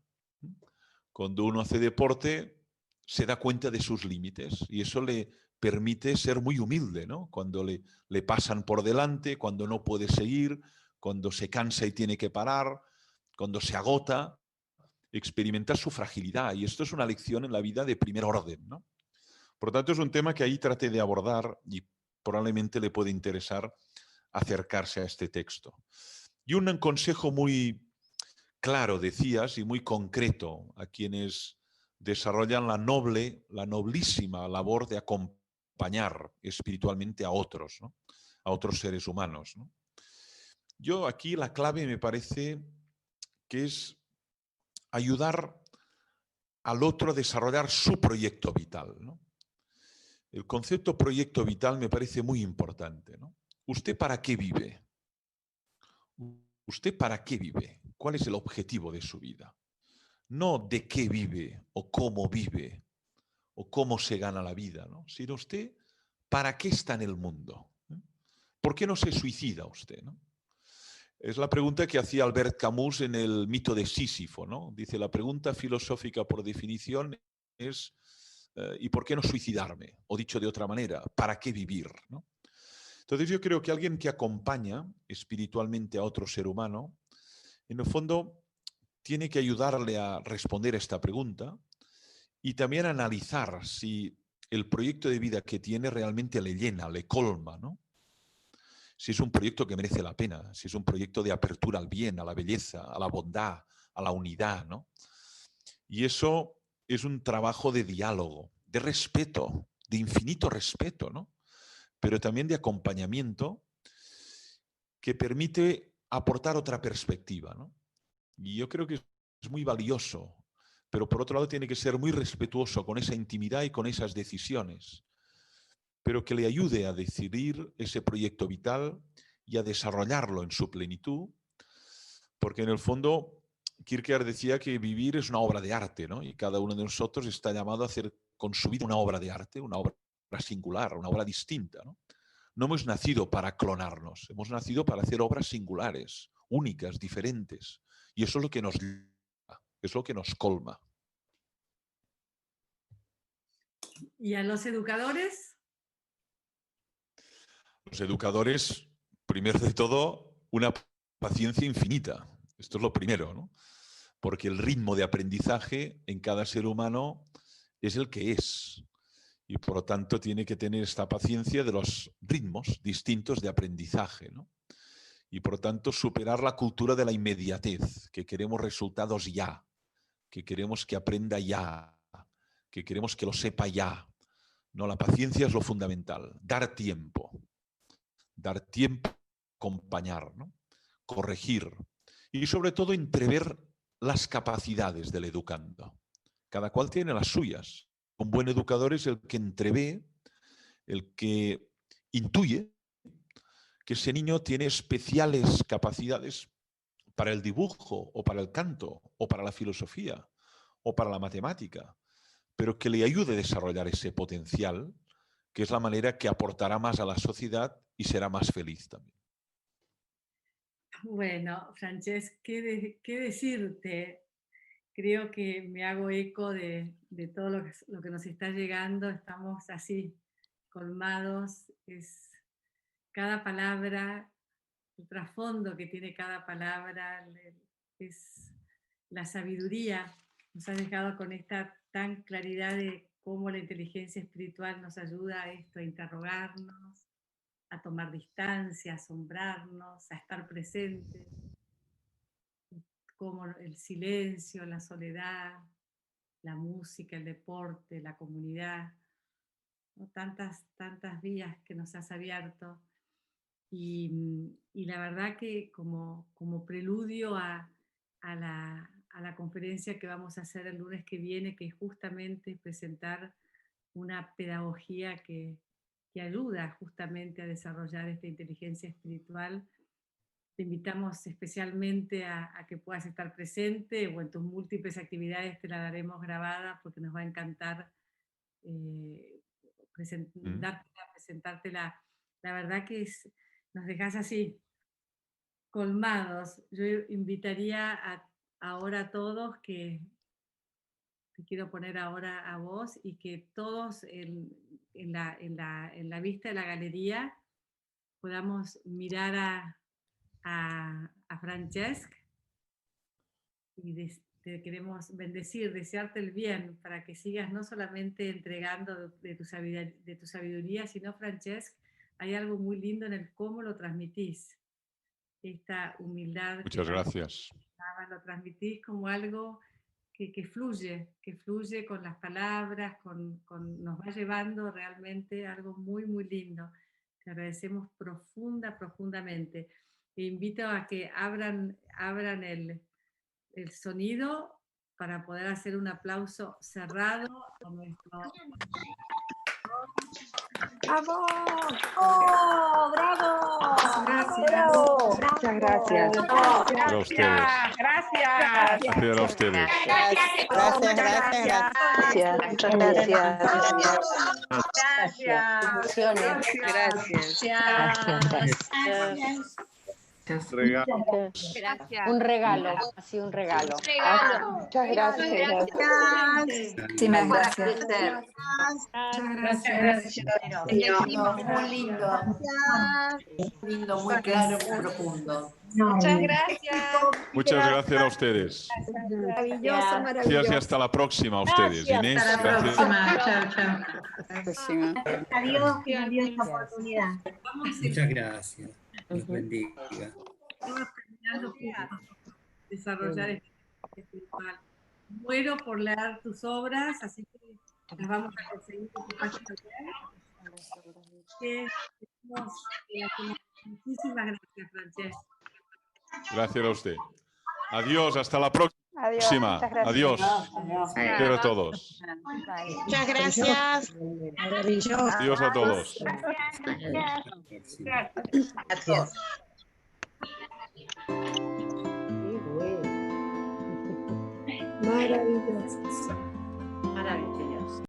Cuando uno hace deporte, se da cuenta de sus límites y eso le permite ser muy humilde, ¿no? Cuando le pasan por delante, cuando no puede seguir, cuando se cansa y tiene que parar, cuando se agota, experimentar su fragilidad. Y esto es una lección en la vida de primer orden, ¿no? Por lo tanto, es un tema que ahí traté de abordar y probablemente le puede interesar acercarse a este texto. Y un consejo muy claro, decías, y muy concreto a quienes desarrollan la noblísima labor de acompañar espiritualmente a otros, ¿no? A otros seres humanos, ¿no? Yo aquí la clave me parece que es ayudar al otro a desarrollar su proyecto vital, ¿no? El concepto proyecto vital me parece muy importante, ¿no? ¿Usted para qué vive? ¿Usted para qué vive? ¿Cuál es el objetivo de su vida? No de qué vive o cómo se gana la vida, ¿no? Sino usted para qué está en el mundo. ¿Por qué no se suicida usted, ¿no? Es la pregunta que hacía Albert Camus en el mito de Sísifo, ¿no? Dice, la pregunta filosófica por definición es ¿y por qué no suicidarme? O dicho de otra manera, ¿para qué vivir, ¿no? Entonces yo creo que alguien que acompaña espiritualmente a otro ser humano, en el fondo tiene que ayudarle a responder esta pregunta y también a analizar si el proyecto de vida que tiene realmente le llena, le colma, ¿no? Si es un proyecto que merece la pena, si es un proyecto de apertura al bien, a la belleza, a la bondad, a la unidad, ¿no? Y eso es un trabajo de diálogo, de respeto, de infinito respeto, ¿no? Pero también de acompañamiento que permite aportar otra perspectiva, ¿no? Y yo creo que es muy valioso, pero por otro lado tiene que ser muy respetuoso con esa intimidad y con esas decisiones, pero que le ayude a decidir ese proyecto vital y a desarrollarlo en su plenitud, porque en el fondo Kierkegaard decía que vivir es una obra de arte, ¿no? Y cada uno de nosotros está llamado a hacer con su vida una obra de arte, una obra singular, una obra distinta, ¿no? No hemos nacido para clonarnos, hemos nacido para hacer obras singulares, únicas, diferentes. Y eso es lo que nos lleva, es lo que nos colma. ¿Y a los educadores? Los educadores, primero de todo, una paciencia infinita. Esto es lo primero, ¿no? Porque el ritmo de aprendizaje en cada ser humano es el que es. Y por lo tanto tiene que tener esta paciencia de los ritmos distintos de aprendizaje, ¿no? Y por lo tanto superar la cultura de la inmediatez, que queremos resultados ya, que queremos que aprenda ya, que queremos que lo sepa ya. No, la paciencia es lo fundamental, dar tiempo, acompañar, ¿no? Corregir y sobre todo entrever las capacidades del educando. Cada cual tiene las suyas. Un buen educador es el que entrevé, el que intuye que ese niño tiene especiales capacidades para el dibujo o para el canto o para la filosofía o para la matemática, pero que le ayude a desarrollar ese potencial, que es la manera que aportará más a la sociedad y será más feliz también. Bueno, Francesc, ¿qué decirte? Creo que me hago eco de todo lo que nos está llegando. Estamos así, colmados. Es cada palabra, el trasfondo que tiene cada palabra, es la sabiduría. Nos ha dejado con esta tan claridad de cómo la inteligencia espiritual nos ayuda a esto, a interrogarnos, a tomar distancia, a asombrarnos, a estar presentes, como el silencio, la soledad, la música, el deporte, la comunidad, ¿no? Tantas vías que nos has abierto. Y la verdad que como preludio a la conferencia que vamos a hacer el lunes que viene, que es justamente presentar una pedagogía que ayuda justamente a desarrollar esta inteligencia espiritual, te invitamos especialmente a que puedas estar presente, o en tus múltiples actividades te la daremos grabada porque nos va a encantar presentártela. La verdad que nos dejas así, colmados. Yo invitaría ahora a todos que te quiero poner ahora a vos y que todos en la vista de la galería podamos mirar a Francesc y te queremos bendecir, desearte el bien para que sigas no solamente entregando de tu sabiduría, sino, Francesc, hay algo muy lindo en el cómo lo transmitís. Esta humildad. Muchas gracias. Lo transmitís como algo que fluye con las palabras, nos va llevando realmente algo muy, muy lindo. Te agradecemos profundamente. Te invito a que abran el sonido para poder hacer un aplauso cerrado a nuestro... ¡Bravo! ¡Oh, bravo! Gracias. Bravo. Muchas gracias. Gracias a ustedes. Gracias. Gracias a ustedes. Gracias. Muchas gracias. Gracias. Un regalo, así un regalo. Muchas gracias. Muchísimas gracias. Gracias. Muy lindo. Lindo, muy claro, muy profundo. Muchas gracias. Muchas gracias a ustedes. Maravilloso, maravilloso. Gracias y hasta la próxima a ustedes. Inés, Hasta la gracias. próxima. Chao, chao. Adiós, que nos dio esta oportunidad. Muchas gracias. Dios bendiga. Estamos terminando juntos desarrollar este espiritual. muero por leer tus obras, así que las vamos a conseguir en tu página web. Muchísimas gracias, Francesca. Gracias a usted. Adiós, hasta la próxima. Adiós, muchas gracias. Adiós. Adiós. Quiero a todos. Vale. Muchas gracias. Maravilloso. Adiós a todos. A todos. Maravilloso. Maravilloso.